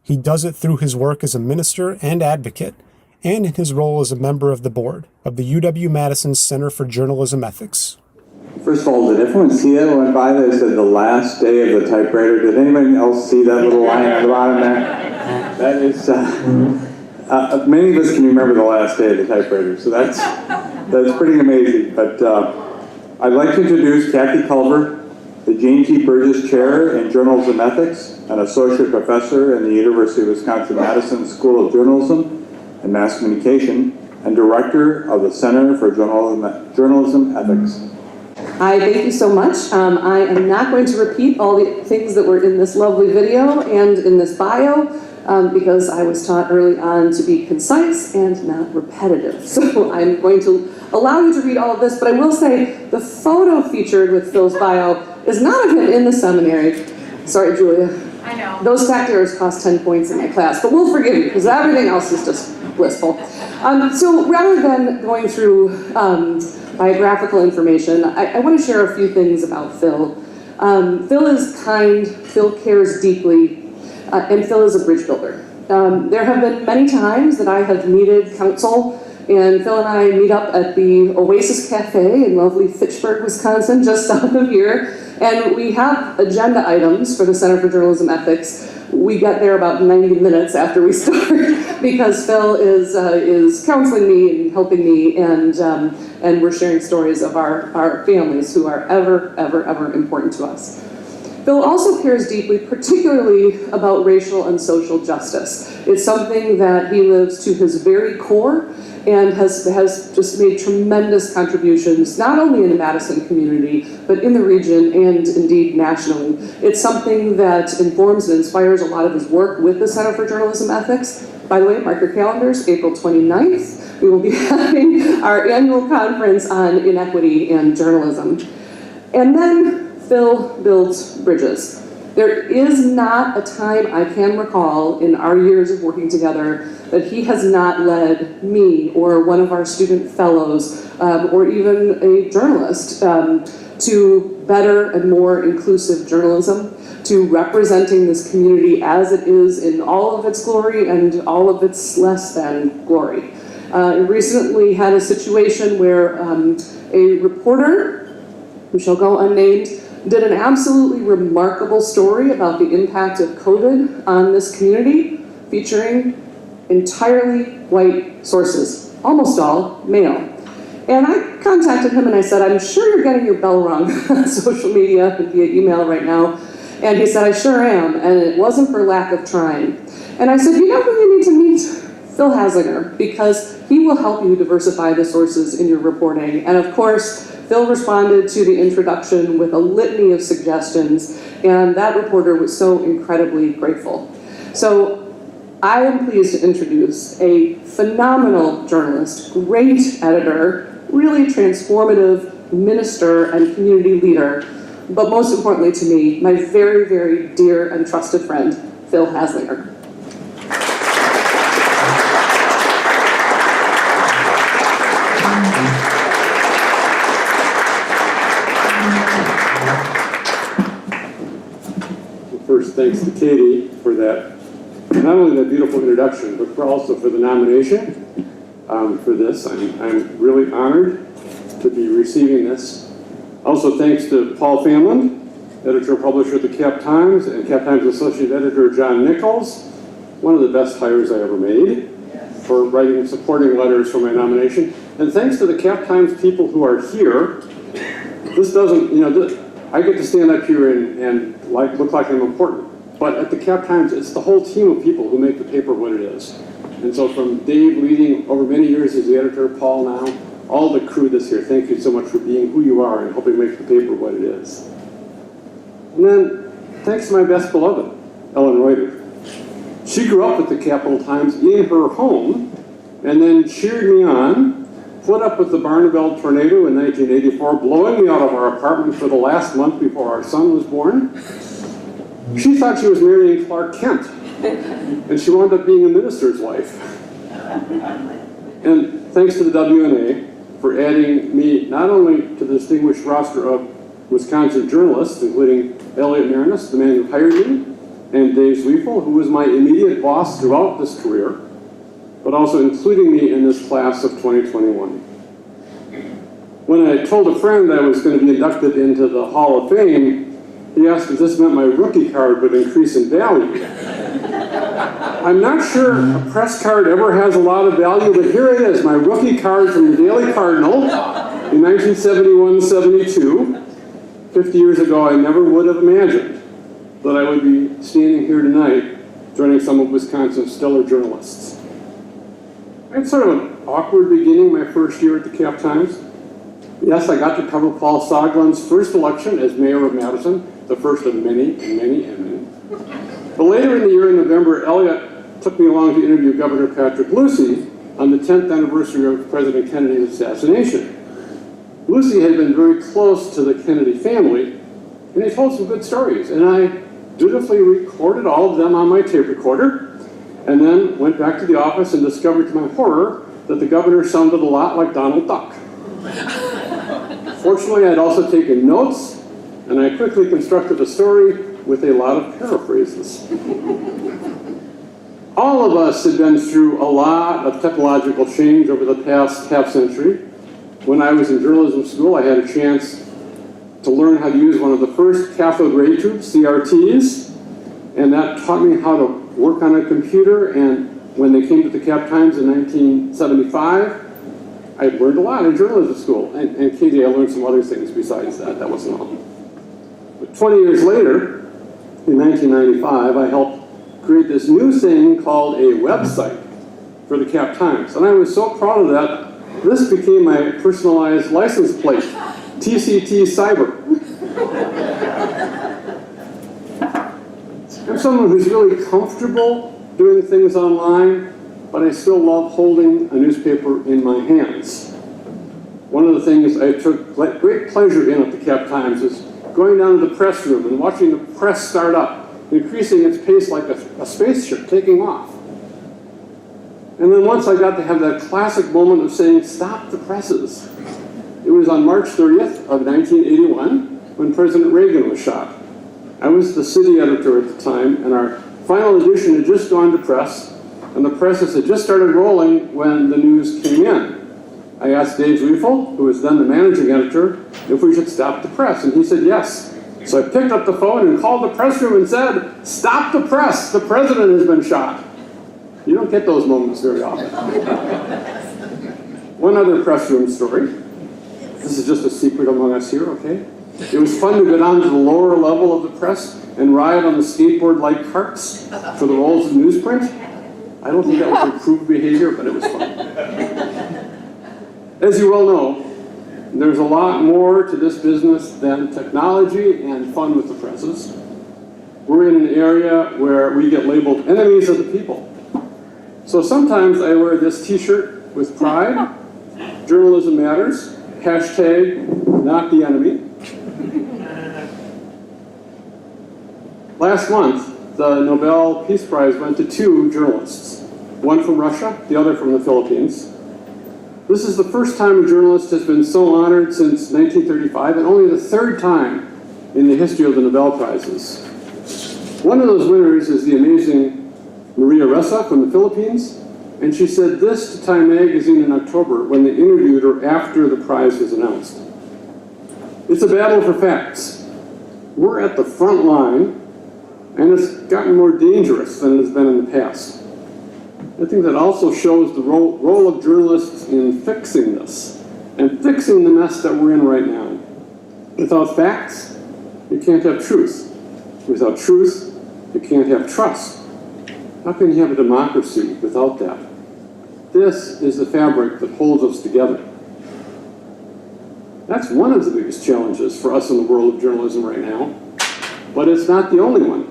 He does it through his work as a minister and advocate, and in his role as a member of the board of the UW-Madison Center for Journalism Ethics. First of all, did everyone see that went by that said the last day of the typewriter? Did anybody else see that little line at the bottom there? That is, many of us can remember the last day of the typewriter, so that's pretty amazing. But I'd like to introduce Kathy Culver, the Jane T. Burgess Chair in Journalism Ethics, an associate professor in the University of Wisconsin-Madison School of Journalism and Mass Communication, and director of the Center for Journalism Ethics. Hi, thank you so much. I am not going to repeat all the things that were in this lovely video and in this bio because I was taught early on to be concise and not repetitive. So I'm going to allow you to read all of this, but I will say the photo featured with Phil's bio is not of him in the seminary. Sorry, Julia. I know. Those fact errors cost 10 points in my class, but we'll forgive you because everything else is just blissful. So rather than going through biographical information, I want to share a few things about Phil. Phil is kind, Phil cares deeply, and Phil is a bridge builder. There have been many times that I have needed counsel, and Phil and I meet up at the Oasis Cafe in lovely Fitchburg, Wisconsin, just south of here, and we have agenda items for the Center for Journalism Ethics. We get there about 90 minutes after we start because Phil is counseling me and helping me, and we're sharing stories of our families who are ever important to us. Phil also cares deeply, particularly about racial and social justice. It's something that he lives to his very core and has just made tremendous contributions, not only in the Madison community, but in the region and indeed nationally. It's something that informs and inspires a lot of his work with the Center for Journalism Ethics. By the way, mark your calendars, April 29th, we will be having our annual conference on inequity in journalism. And then Phil builds bridges. There is not a time I can recall in our years of working together that he has not led me or one of our student fellows or even a journalist to better and more inclusive journalism, to representing this community as it is in all of its glory and all of its less than glory. We recently had a situation where a reporter, who shall go unnamed, did an absolutely remarkable story about the impact of COVID on this community, featuring entirely white sources, almost all male. And I contacted him and I said, I'm sure you're getting your bell rung on social media and via email right now. And he said, I sure am, and it wasn't for lack of trying. And I said, you know who you need to meet? Phil Haslinger, because he will help you diversify the sources in your reporting. And of course, Phil responded to the introduction with a litany of suggestions, and that reporter was so incredibly grateful. So I am pleased to introduce a phenomenal journalist, great editor, really transformative minister and community leader, but most importantly to me, my very, very dear and trusted friend, Phil Haslinger. First, thanks to Katie for that, not only that beautiful introduction, but also for the nomination for this. I'm really honored to be receiving this. Also, thanks to Paul Famland, editor and publisher at the Cap Times, and Cap Times Associate Editor John Nichols, one of the best hires I ever made, for writing supporting letters for my nomination. And thanks to the Cap Times people who are here. This doesn't, I get to stand up here and look like I'm important. But at the Cap Times, it's the whole team of people who make the paper what it is. And so from Dave leading over many years as the editor, Paul now, all the crew that's here, thank you so much for being who you are and helping make the paper what it is. And then, thanks to my best beloved, Ellen Reuter. She grew up with the Capital Times in her home, and then cheered me on, put up with the Barneveld tornado in 1984, blowing me out of our apartment for the last month before our son was born. She thought she was marrying Clark Kent, and she wound up being a minister's wife. And thanks to the WNA for adding me not only to the distinguished roster of Wisconsin journalists, including Elliot Marinus, the man who hired me, and Dave Zwiefel, who was my immediate boss throughout this career, but also including me in this class of 2021. When I told a friend I was going to be inducted into the Hall of Fame, he asked if this meant my rookie card would increase in value. I'm not sure a press card ever has a lot of value, but here it is, my rookie card from the Daily Cardinal in 1971-72. 50 years ago, I never would have imagined that I would be standing here tonight joining some of Wisconsin's stellar journalists. I had sort of an awkward beginning my first year at the Cap Times. Yes, I got to cover Paul Soglund's first election as mayor of Madison, the first of many, many, and many. But later in the year, in November, Elliot took me along to interview Governor Patrick Lucey on the 10th anniversary of President Kennedy's assassination. Lucey had been very close to the Kennedy family, and he told some good stories, and I dutifully recorded all of them on my tape recorder, and then went back to the office and discovered to my horror that the governor sounded a lot like Donald Duck. Fortunately, I'd also taken notes, and I quickly constructed a story with a lot of paraphrases. All of us have been through a lot of technological change over the past half century. When I was in journalism school, I had a chance to learn how to use one of the first cathode ray tubes, CRTs, and that taught me how to work on a computer. And when they came to the Cap Times in 1975, I learned a lot in journalism school. And Katie, I learned some other things besides that. That wasn't all. But 20 years later, in 1995, I helped create this new thing called a website for the Cap Times. And I was so proud of that, this became my personalized license plate, TCT Cyber. I'm someone who's really comfortable doing things online, but I still love holding a newspaper in my hands. One of the things I took great pleasure in at the Cap Times is going down to the press room and watching the press start up, increasing its pace like a spaceship taking off. And then once I got to have that classic moment of saying, "Stop the presses." It was on March 30th of 1981 when President Reagan was shot. I was the city editor at the time, and our final edition had just gone to press, and the presses had just started rolling when the news came in. I asked Dave Zwiefel, who was then the managing editor, if we should stop the press, and he said yes. So I picked up the phone and called the press room and said, "Stop the press, the president has been shot." You don't get those moments very often. One other press room story. This is just a secret among us here, okay? It was fun to go down to the lower level of the press and ride on the skateboard-like carts for the rolls of newsprint. I don't think that was improved behavior, but it was fun. As you well know, there's a lot more to this business than technology and fun with the presses. We're in an area where we get labeled enemies of the people. So sometimes I wear this t-shirt with pride, journalism matters, hashtag not the enemy. Last month, the Nobel Peace Prize went to 2 journalists, one from Russia, the other from the Philippines. This is the first time a journalist has been so honored since 1935, and only the 3rd time in the history of the Nobel Prizes. One of those winners is the amazing Maria Ressa from the Philippines, and she said this to Time magazine in October when they interviewed her after the prize was announced. It's a battle for facts. We're at the front line, and it's gotten more dangerous than it has been in the past. I think that also shows the role of journalists in fixing this, and fixing the mess that we're in right now. Without facts, you can't have truth. Without truth, you can't have trust. How can you have a democracy without that? This is the fabric that holds us together. That's one of the biggest challenges for us in the world of journalism right now, but it's not the only one.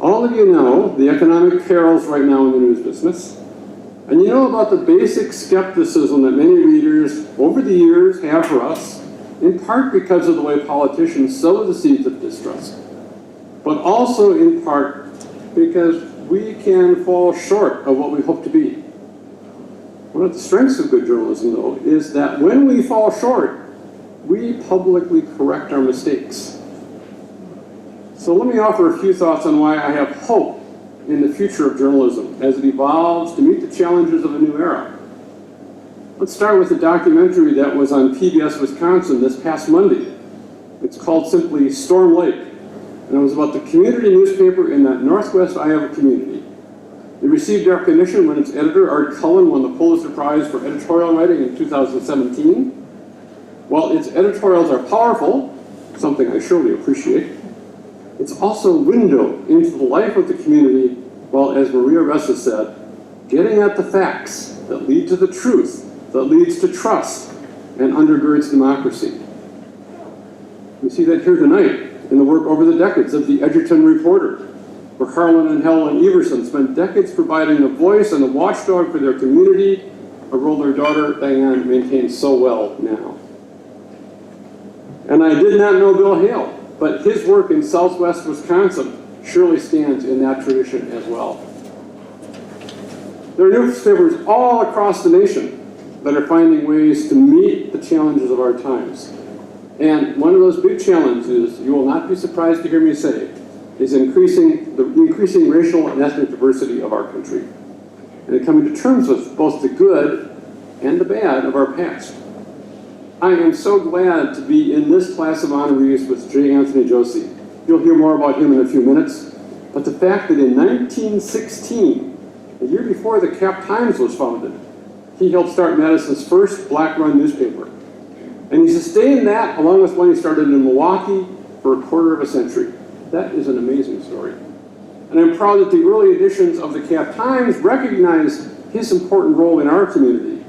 All of you know the economic perils right now in the news business, and you know about the basic skepticism that many readers over the years have for us, in part because of the way politicians sow the seeds of distrust, but also in part because we can fall short of what we hope to be. One of the strengths of good journalism, though, is that when we fall short, we publicly correct our mistakes. So let me offer a few thoughts on why I have hope in the future of journalism as it evolves to meet the challenges of a new era. Let's start with a documentary that was on PBS Wisconsin this past Monday. It's called simply Storm Lake, and it was about the community newspaper in that northwest Iowa community. It received recognition when its editor, Art Cullen, won the Pulitzer Prize for editorial writing in 2017. While its editorials are powerful, something I surely appreciate, it's also a window into the life of the community, while, as Maria Ressa said, getting at the facts that lead to the truth, that leads to trust, and undergirds democracy. We see that here tonight in the work over the decades of the Edgerton Reporter, where Harlan and Helen Everson spent decades providing a voice and a watchdog for their community, a role their daughter Diane maintains so well now. And I did not know Bill Hale, but his work in southwest Wisconsin surely stands in that tradition as well. There are newspapers all across the nation that are finding ways to meet the challenges of our times. And one of those big challenges, you will not be surprised to hear me say, is the increasing racial and ethnic diversity of our country, and coming to terms with both the good and the bad of our past. I am so glad to be in this class of honorees with J. Anthony Josie. You'll hear more about him in a few minutes, but the fact that in 1916, the year before the Cap Times was founded, he helped start Madison's first black-run newspaper. And he sustained that along with one he started in Milwaukee for a quarter of a century. That is an amazing story. And I'm proud that the early editions of the Cap Times recognized his important role in our community,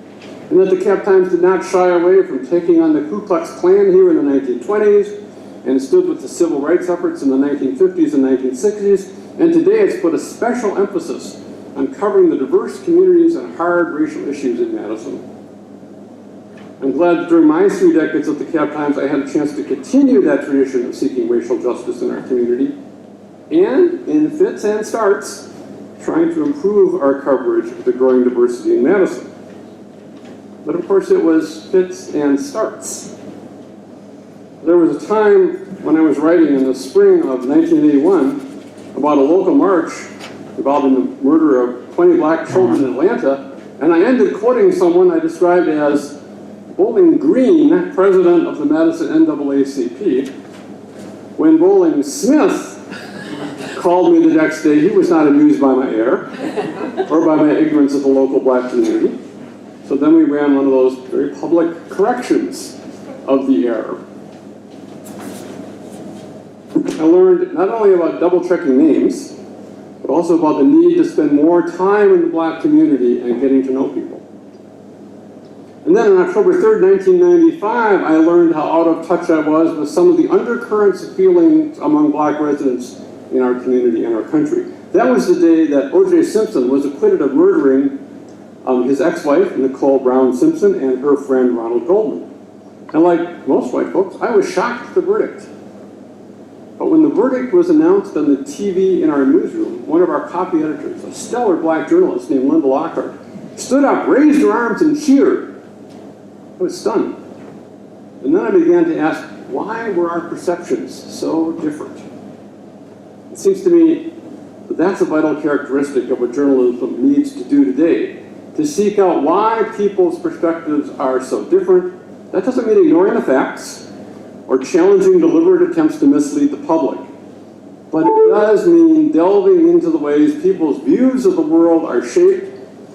and that the Cap Times did not shy away from taking on the Ku Klux Klan here in the 1920s, and stood with the civil rights efforts in the 1950s and 1960s, and today it's put a special emphasis on covering the diverse communities and hard racial issues in Madison. I'm glad that during my 3 decades at the Cap Times, I had a chance to continue that tradition of seeking racial justice in our community, and in fits and starts, trying to improve our coverage of the growing diversity in Madison. But of course it was fits and starts. There was a time when I was writing in the spring of 1981 about a local march involving the murder of 20 black children in Atlanta, and I ended quoting someone I described as Bowling Green, president of the Madison NAACP. When Bowling Smith called me the next day, he was not amused by my error or by my ignorance of the local black community. So then we ran one of those very public corrections of the error. I learned not only about double-checking names, but also about the need to spend more time in the Black community and getting to know people. And then on October 3rd, 1995, I learned how out of touch I was with some of the undercurrents of feelings among Black residents in our community and our country. That was the day that O.J. Simpson was acquitted of murdering his ex-wife, Nicole Brown Simpson, and her friend, Ronald Goldman. And like most white folks, I was shocked at the verdict. But when the verdict was announced on the TV in our newsroom, one of our copy editors, a stellar Black journalist named Linda Lockhart, stood up, raised her arms, and cheered. I was stunned. And then I began to ask, why were our perceptions so different? It seems to me that that's a vital characteristic of what journalism needs to do today, to seek out why people's perspectives are so different. That doesn't mean ignoring the facts or challenging deliberate attempts to mislead the public, but it does mean delving into the ways people's views of the world are shaped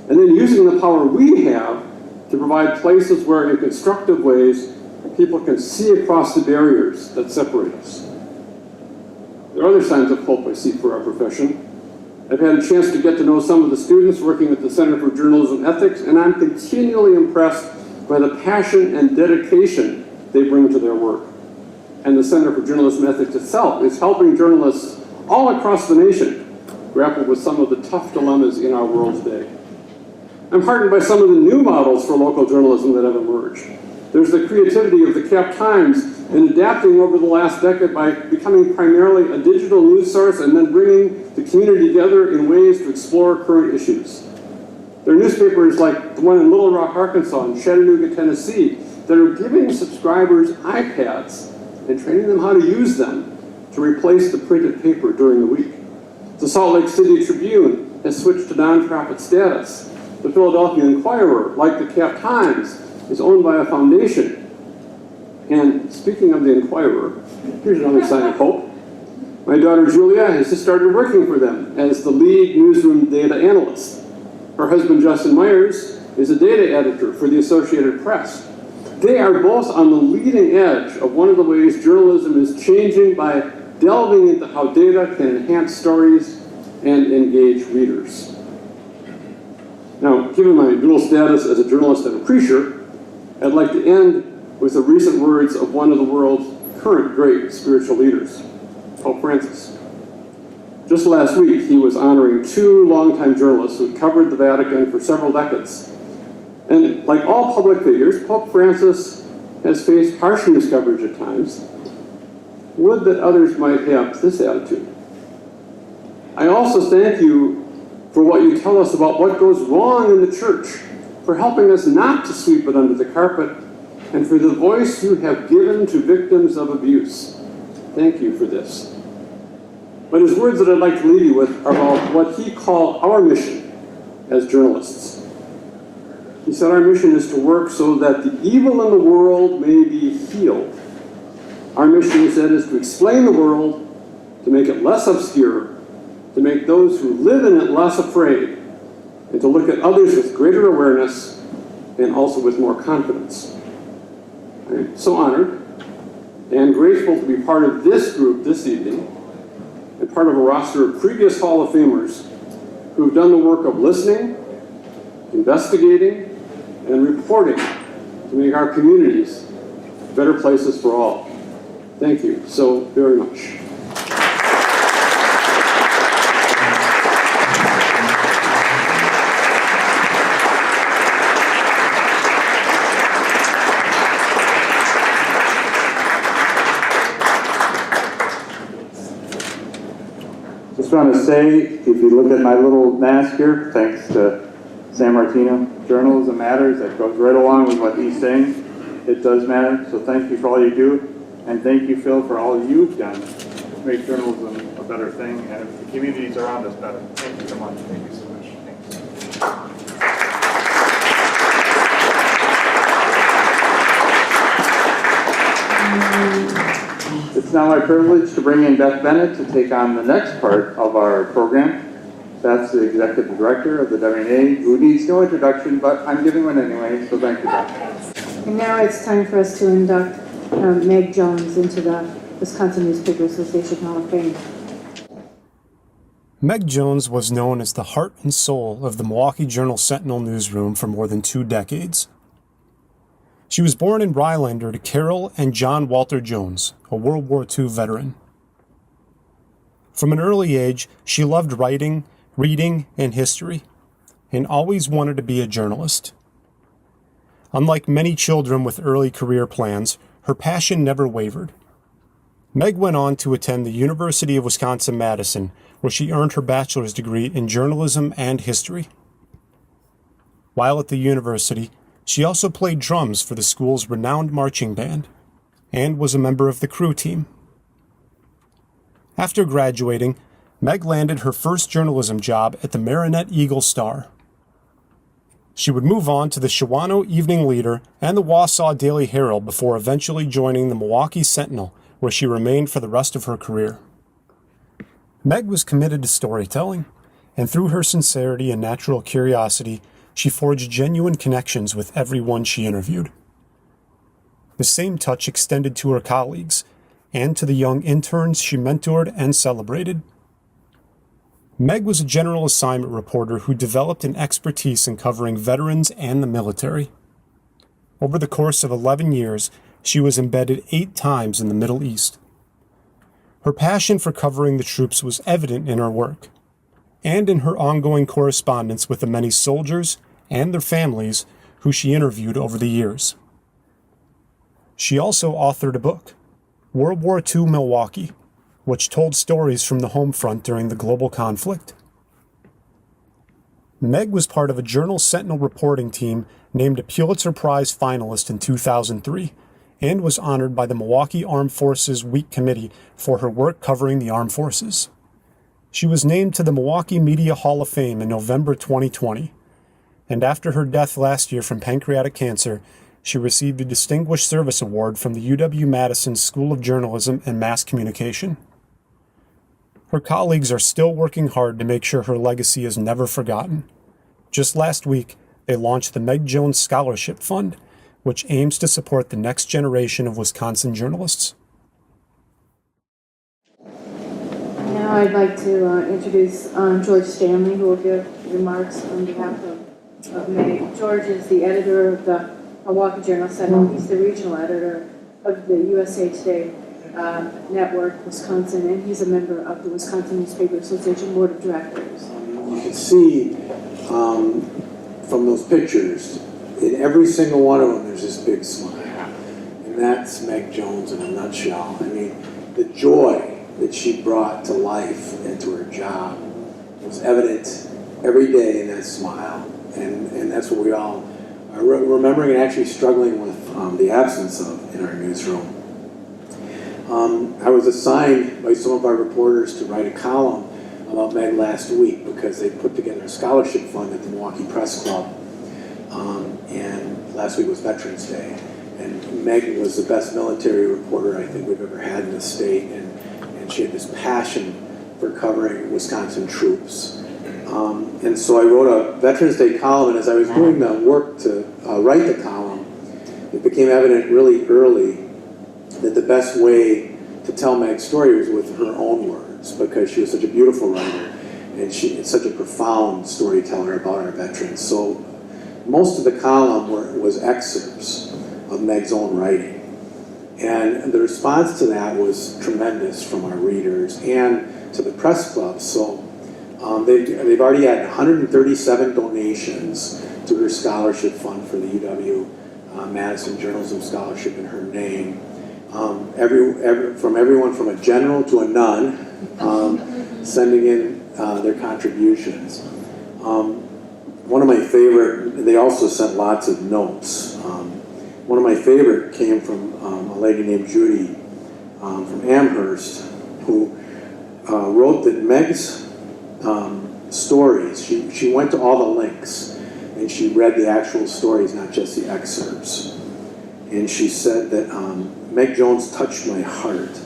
and then using the power we have to provide places where, in constructive ways, people can see across the barriers that separate us. There are other signs of hope I see for our profession. I've had a chance to get to know some of the students working at the Center for Journalism Ethics, and I'm continually impressed by the passion and dedication they bring to their work. And the Center for Journalism Ethics itself is helping journalists all across the nation grapple with some of the tough dilemmas in our world today. I'm heartened by some of the new models for local journalism that have emerged. There's the creativity of the Cap Times in adapting over the last decade by becoming primarily a digital news source and then bringing the community together in ways to explore current issues. There are newspapers like the one in Little Rock, Arkansas, and Chattanooga, Tennessee, that are giving subscribers iPads and training them how to use them to replace the printed paper during the week. The Salt Lake City Tribune has switched to nonprofit status. The Philadelphia Inquirer, like the Cap Times, is owned by a foundation. And speaking of the Inquirer, here's another sign of hope. My daughter Julia has just started working for them as the lead newsroom data analyst. Her husband Justin Myers is a data editor for the Associated Press. They are both on the leading edge of one of the ways journalism is changing by delving into how data can enhance stories and engage readers. Now, given my dual status as a journalist and a preacher, I'd like to end with the recent words of one of the world's current great spiritual leaders, Pope Francis. Just last week, he was honoring two longtime journalists who had covered the Vatican for several decades. And like all public figures, Pope Francis has faced harsh news coverage at times. Would that others might have this attitude. I also thank you for what you tell us about what goes wrong in the church, for helping us not to sweep it under the carpet, and for the voice you have given to victims of abuse. Thank you for this. But his words that I'd like to leave you with are about what he called our mission as journalists. He said our mission is to work so that the evil in the world may be healed. Our mission, he said, is to explain the world, to make it less obscure, to make those who live in it less afraid, and to look at others with greater awareness and also with more confidence. I'm so honored and grateful to be part of this group this evening and part of a roster of previous Hall of Famers who have done the work of listening, investigating, and reporting to make our communities better places for all. Thank you so very much. Just want to say, if you look at my little mask here, thanks to San Martino, Journalism Matters, that goes right along with what he's saying. It does matter, so thank you for all you do, and thank you, Phil, for all you've done to make journalism a better thing and the communities around us better. Thank you so much. Thank you so much. Thanks. It's now my privilege to bring in Beth Bennett to take on the next part of our program. Beth's the Executive Director of the WNA, who needs no introduction, but I'm giving one anyway, so thank you, Beth. And now it's time for us to induct Meg Jones into the Wisconsin Newspaper Association Hall of Fame. Meg Jones was known as the heart and soul of the Milwaukee Journal-Sentinel newsroom for more than 2 decades. She was born in Rhinelander to Carol and John Walter Jones, a World War II veteran. From an early age, she loved writing, reading, and history, and always wanted to be a journalist. Unlike many children with early career plans, her passion never wavered. Meg went on to attend the University of Wisconsin-Madison, where she earned her bachelor's degree in journalism and history. While at the university, she also played drums for the school's renowned marching band and was a member of the crew team. After graduating, Meg landed her first journalism job at the Marinette Eagle-Star. She would move on to the Shawano Evening Leader and the Wausau Daily Herald before eventually joining the Milwaukee Sentinel, where she remained for the rest of her career. Meg was committed to storytelling, and through her sincerity and natural curiosity, she forged genuine connections with everyone she interviewed. The same touch extended to her colleagues and to the young interns she mentored and celebrated. Meg was a general assignment reporter who developed an expertise in covering veterans and the military. Over the course of 11 years, she was embedded 8 times in the Middle East. Her passion for covering the troops was evident in her work, and in her ongoing correspondence with the many soldiers and their families who she interviewed over the years. She also authored a book, World War II Milwaukee, which told stories from the home front during the global conflict. Meg was part of a Journal-Sentinel reporting team named a Pulitzer Prize finalist in 2003, and was honored by the Milwaukee Armed Forces Week Committee for her work covering the armed forces. She was named to the Milwaukee Media Hall of Fame in November 2020, and after her death last year from pancreatic cancer, she received a Distinguished Service Award from the UW-Madison School of Journalism and Mass Communication. Her colleagues are still working hard to make sure her legacy is never forgotten. Just last week, they launched the Meg Jones Scholarship Fund, which aims to support the next generation of Wisconsin journalists. Now I'd like to introduce George Stanley, who will give remarks on behalf of Meg. George is the editor of the Milwaukee Journal-Sentinel. He's the regional editor of the USA Today Network, Wisconsin, and he's a member of the Wisconsin Newspaper Association Board of Directors. You can see from those pictures, in every single one of them, there's this big smile. And that's Meg Jones in a nutshell. I mean, the joy that she brought to life and to her job was evident every day in that smile. And that's what we all are remembering and actually struggling with the absence of in our newsroom. I was assigned by some of our reporters to write a column about Meg last week because they put together a scholarship fund at the Milwaukee Press Club. And last week was Veterans Day. And Meg was the best military reporter I think we've ever had in the state. And she had this passion for covering Wisconsin troops. And so I wrote a Veterans Day column, and as I was doing the work to write the column, it became evident really early that the best way to tell Meg's story was with her own words, because she was such a beautiful writer, and she is such a profound storyteller about our veterans. So most of the column was excerpts of Meg's own writing. And the response to that was tremendous from our readers and to the press club. So they've already had 137 donations to her scholarship fund for the UW-Madison Journalism Scholarship in her name. From everyone from a general to a nun, sending in their contributions. One of my favorite, they also sent lots of notes. One of my favorite came from a lady named Judy from Amherst, who wrote that Meg's stories, she went to all the links and she read the actual stories, not just the excerpts. And she said that Meg Jones touched my heart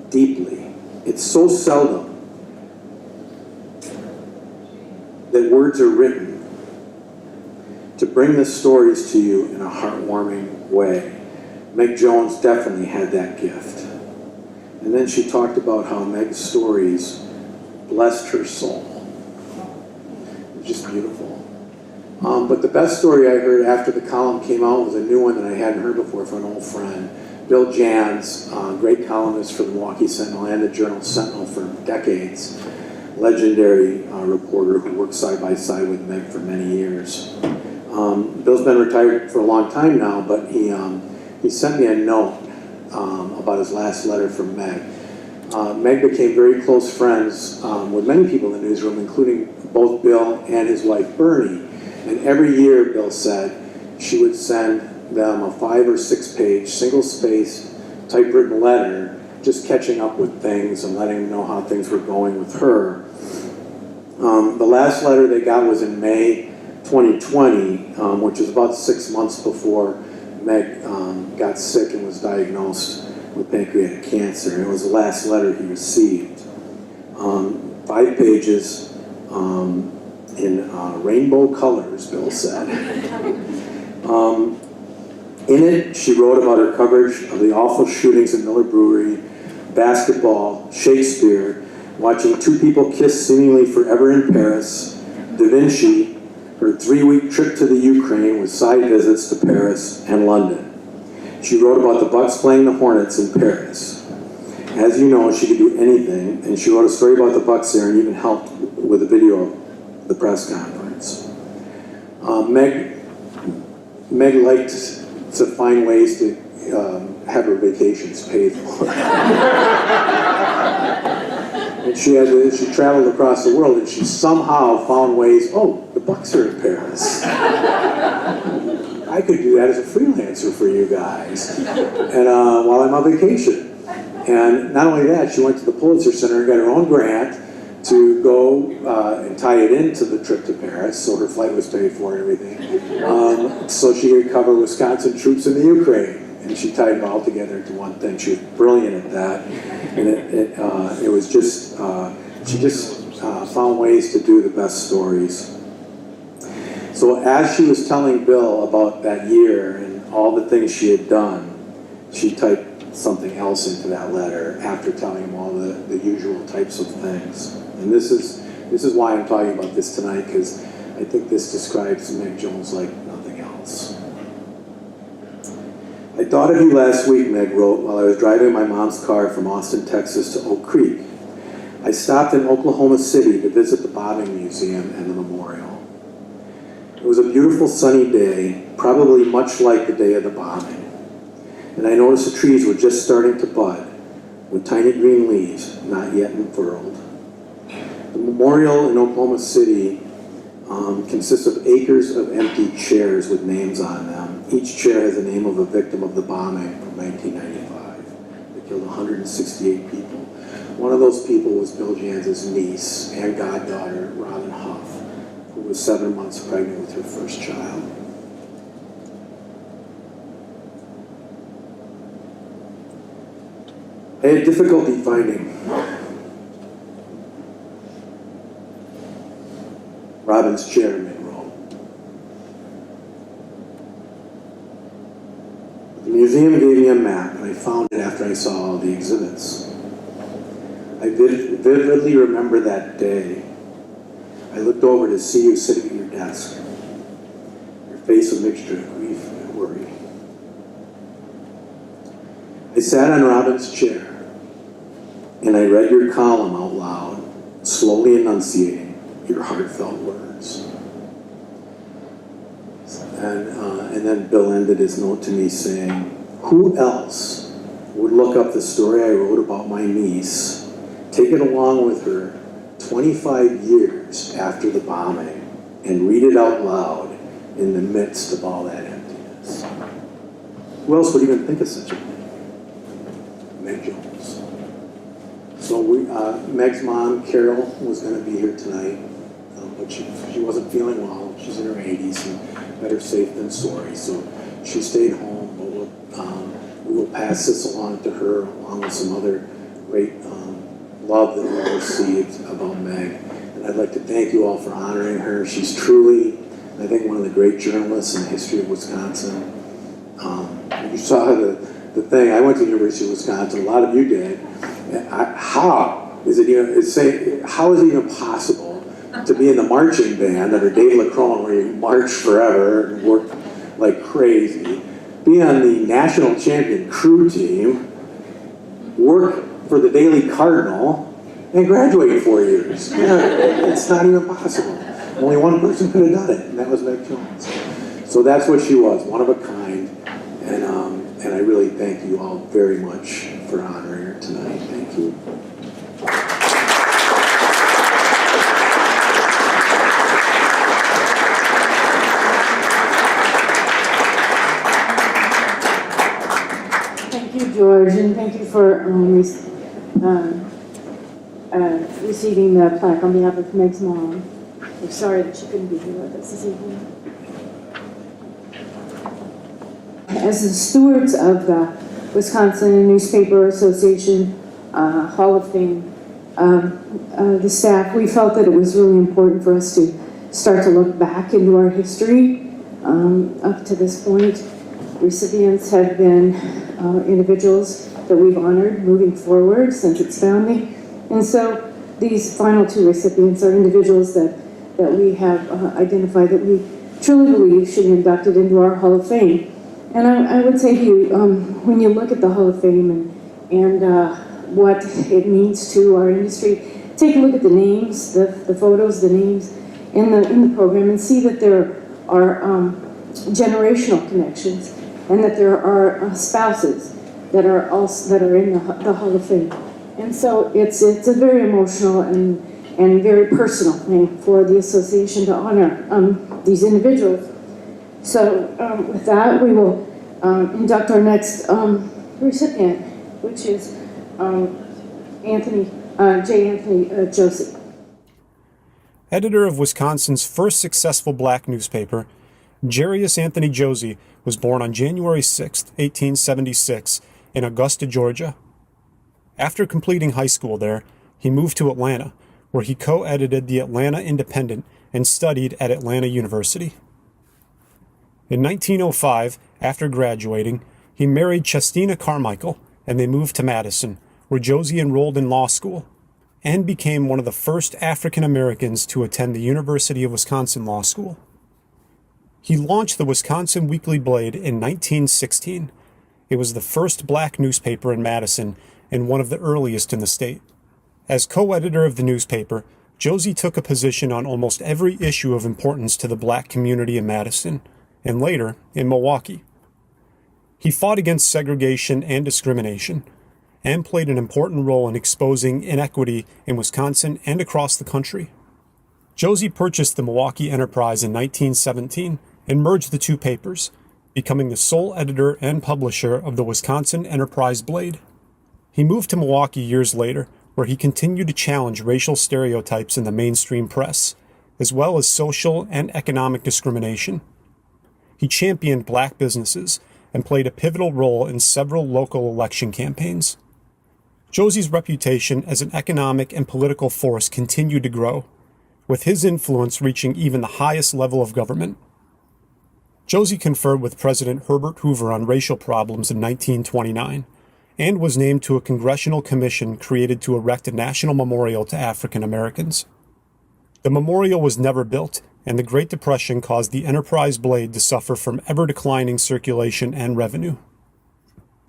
deeply. It's so seldom that words are written to bring the stories to you in a heartwarming way. Meg Jones definitely had that gift. And then she talked about how Meg's stories blessed her soul. It was just beautiful. But the best story I heard after the column came out was a new one that I hadn't heard before from an old friend. Bill Jans, great columnist for the Milwaukee Sentinel and the Journal-Sentinel for decades. Legendary reporter who worked side by side with Meg for many years. Bill's been retired for a long time now, but he sent me a note about his last letter from Meg. Meg became very close friends with many people in the newsroom, including both Bill and his wife Bernie. And every year, Bill said, she would send them a 5 or 6 page, single-spaced, typewritten letter, just catching up with things and letting them know how things were going with her. The last letter they got was in May 2020, which was about 6 months before Meg got sick and was diagnosed with pancreatic cancer. It was the last letter he received. 5 pages in rainbow colors, Bill said. In it, she wrote about her coverage of the awful shootings in Miller Brewery, basketball, Shakespeare, watching 2 people kiss seemingly forever in Paris, Da Vinci, her 3-week trip to the Ukraine with side visits to Paris and London. She wrote about the Bucks playing the Hornets in Paris. As you know, she could do anything, and she wrote a story about the Bucks there and even helped with a video of the press conference. Meg liked to find ways to have her vacations paid for. And she traveled across the world, and she somehow found ways, oh, the Bucks are in Paris. I could do that as a freelancer for you guys, and while I'm on vacation. And not only that, she went to the Pulitzer Center and got her own grant to go and tie it into the trip to Paris, so her flight was paid for and everything, so she could cover Wisconsin troops in the Ukraine. And she tied it all together into one thing. She was brilliant at that, and it was just she just found ways to do the best stories. So as she was telling Bill about that year and all the things she had done, she typed something else into that letter after telling him all the usual types of things. And this is why I'm talking about this tonight, because I think this describes Meg Jones like nothing else. I thought of you last week, Meg wrote, while I was driving my mom's car from Austin, Texas to Oak Creek. I stopped in Oklahoma City to visit the Bombing Museum and the memorial. It was a beautiful sunny day, probably much like the day of the bombing. And I noticed the trees were just starting to bud, with tiny green leaves not yet unfurled. The memorial in Oklahoma City consists of acres of empty chairs with names on them. Each chair has the name of a victim of the bombing from 1995. They killed 168 people. One of those people was Bill Jans' niece and goddaughter, Robin Huff, who was 7 months pregnant with her first child. I had difficulty finding Robin's chair, Meg wrote. The museum gave me a map, and I found it after I saw all the exhibits. I vividly remember that day. I looked over to see you sitting at your desk, your face a mixture of grief and worry. I sat on Robin's chair, and I read your column out loud, slowly enunciating your heartfelt words. And then Bill ended his note to me saying, who else would look up the story I wrote about my niece, take it along with her 25 years after the bombing, and read it out loud in the midst of all that emptiness? Who else would even think of such a thing? Meg Jones. So Meg's mom, Carol, was going to be here tonight, but she wasn't feeling well. She's in her 80s, and better safe than sorry. So she stayed home, but we will pass this along to her, along with some other great love that we received about Meg. And I'd like to thank you all for honoring her. She's truly, I think, one of the great journalists in the history of Wisconsin. You saw the thing. I went to the University of Wisconsin. A lot of you did. How how is it even possible to be in the marching band under Dave LaCrone where you march forever and work like crazy, be on the national champion crew team, work for the Daily Cardinal, and graduate in 4 years? Yeah, it's not even possible. Only one person could have done it, and that was Meg Jones. So that's what she was, one of a kind, and I really thank you all very much for honoring her tonight. Thank you. Thank you, George, and thank you for receiving the plaque on behalf of Meg's mom. We're sorry that she couldn't be here with us this evening. As the stewards of the Wisconsin Newspaper Association Hall of Fame, the staff, we felt that it was really important for us to start to look back into our history up to this point. Recipients have been individuals that we've honored moving forward since its founding. And so these final two recipients are individuals that we have identified that we truly believe should be inducted into our Hall of Fame. And I would say to you, when you look at the Hall of Fame and what it means to our industry, take a look at the names, the photos, the names in the program, and see that there are generational connections, and that there are spouses that are in the Hall of Fame. And so it's a very emotional and very personal thing for the association to honor these individuals. So with that, we will induct our next recipient, which is J. Anthony Josie. Editor of Wisconsin's first successful black newspaper, Jarius Anthony Josie was born on January 6, 1876, in Augusta, Georgia. After completing high school there, he moved to Atlanta, where he co-edited the Atlanta Independent and studied at Atlanta University. In 1905, after graduating, he married Chestina Carmichael, and they moved to Madison, where Josie enrolled in law school and became one of the first African Americans to attend the University of Wisconsin Law School. He launched the Wisconsin Weekly Blade in 1916. It was the first black newspaper in Madison and one of the earliest in the state. As co-editor of the newspaper, Josie took a position on almost every issue of importance to the black community in Madison, and later in Milwaukee. He fought against segregation and discrimination, and played an important role in exposing inequity in Wisconsin and across the country. Josie purchased the Milwaukee Enterprise in 1917 and merged the two papers, becoming the sole editor and publisher of the Wisconsin Enterprise Blade. He moved to Milwaukee years later, where he continued to challenge racial stereotypes in the mainstream press, as well as social and economic discrimination. He championed black businesses and played a pivotal role in several local election campaigns. Josie's reputation as an economic and political force continued to grow, with his influence reaching even the highest level of government. Josie conferred with President Herbert Hoover on racial problems in 1929, and was named to a congressional commission created to erect a national memorial to African Americans. The memorial was never built, and the Great Depression caused the Enterprise Blade to suffer from ever-declining circulation and revenue.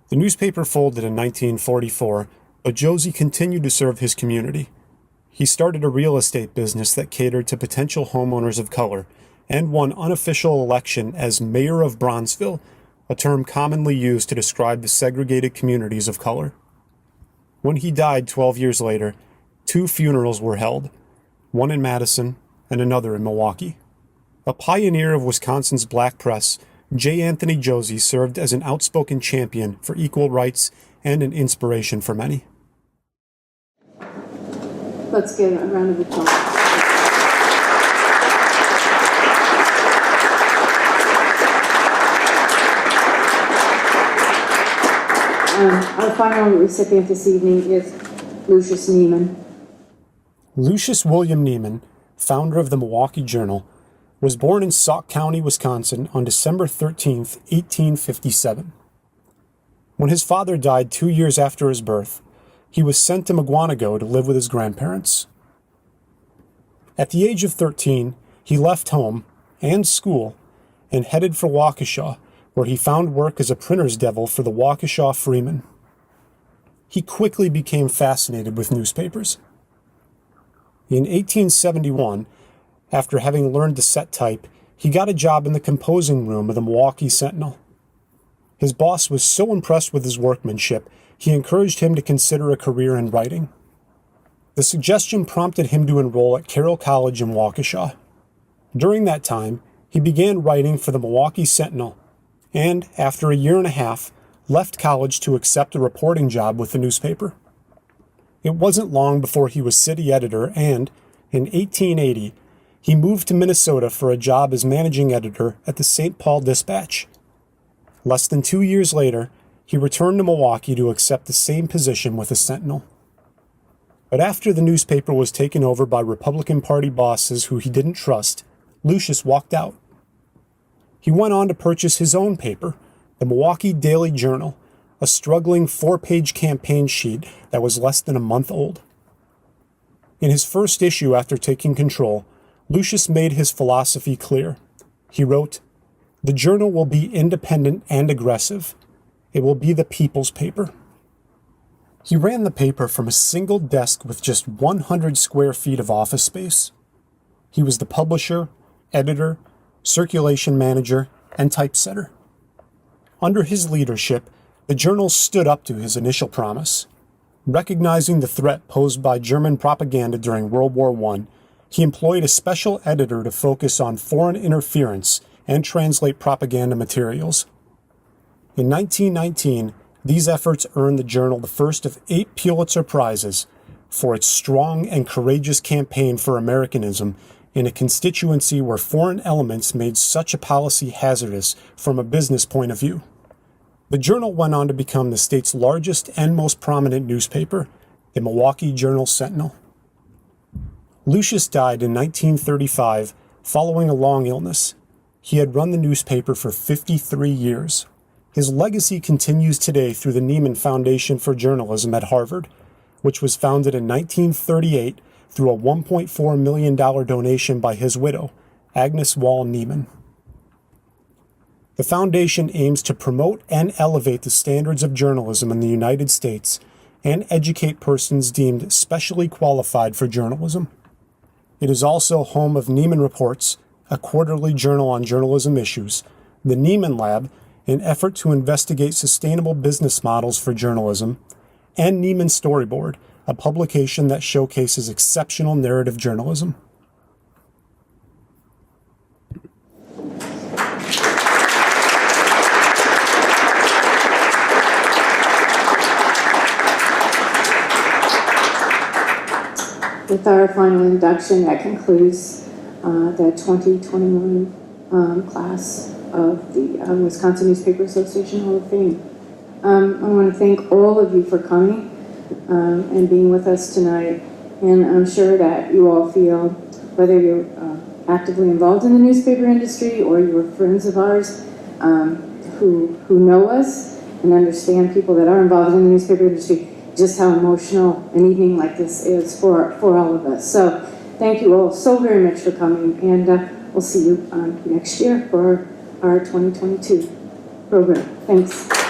The newspaper folded in 1944, but Josie continued to serve his community. He started a real estate business that catered to potential homeowners of color, and won unofficial election as mayor of Bronzeville, a term commonly used to describe the segregated communities of color. When he died 12 years later, 2 funerals were held, one in Madison and another in Milwaukee. A pioneer of Wisconsin's black press, J. Anthony Josie served as an outspoken champion for equal rights and an inspiration for many. Let's give a round of applause. Our final recipient this evening is Lucius Neiman. Lucius William Neiman, founder of the Milwaukee Journal, was born in Sauk County, Wisconsin on December 13, 1857. When his father died 2 years after his birth, he was sent to Mugwanago to live with his grandparents. At the age of 13, he left home and school and headed for Waukesha, where he found work as a printer's devil for the Waukesha Freeman. He quickly became fascinated with newspapers. In 1871, after having learned to set type, he got a job in the composing room of the Milwaukee Sentinel. His boss was so impressed with his workmanship, he encouraged him to consider a career in writing. The suggestion prompted him to enroll at Carroll College in Waukesha. During that time, he began writing for the Milwaukee Sentinel, and after a year and a half, left college to accept a reporting job with the newspaper. It wasn't long before he was city editor, and, in 1880, he moved to Minnesota for a job as managing editor at the St. Paul Dispatch. Less than 2 years later, he returned to Milwaukee to accept the same position with the Sentinel. But after the newspaper was taken over by Republican Party bosses who he didn't trust, Lucius walked out. He went on to purchase his own paper, the Milwaukee Daily Journal, a struggling 4-page campaign sheet that was less than a month old. In his first issue after taking control, Lucius made his philosophy clear. He wrote, "The journal will be independent and aggressive. It will be the people's paper." He ran the paper from a single desk with just 100 square feet of office space. He was the publisher, editor, circulation manager, and typesetter. Under his leadership, the journal stood up to his initial promise. Recognizing the threat posed by German propaganda during World War I, he employed a special editor to focus on foreign interference and translate propaganda materials. In 1919, these efforts earned the journal the first of 8 Pulitzer Prizes for its strong and courageous campaign for Americanism in a constituency where foreign elements made such a policy hazardous from a business point of view. The journal went on to become the state's largest and most prominent newspaper, the Milwaukee Journal-Sentinel. Lucius died in 1935 following a long illness. He had run the newspaper for 53 years. His legacy continues today through the Nieman Foundation for Journalism at Harvard, which was founded in 1938 through a $1.4 million donation by his widow, Agnes Wall Nieman. The foundation aims to promote and elevate the standards of journalism in the United States and educate persons deemed specially qualified for journalism. It is also home of Nieman Reports, a quarterly journal on journalism issues, the Nieman Lab, an effort to investigate sustainable business models for journalism, and Nieman Storyboard, a publication that showcases exceptional narrative journalism. With our final induction, that concludes the 2021 class of the Wisconsin Newspaper Association Hall of Fame. I want to thank all of you for coming and being with us tonight. And I'm sure that you all feel, whether you're actively involved in the newspaper industry or you're friends of ours who know us and understand people that are involved in the newspaper industry, just how emotional an evening like this is for all of us. So thank you all so very much for coming, and we'll see you next year for our 2022 program. Thanks.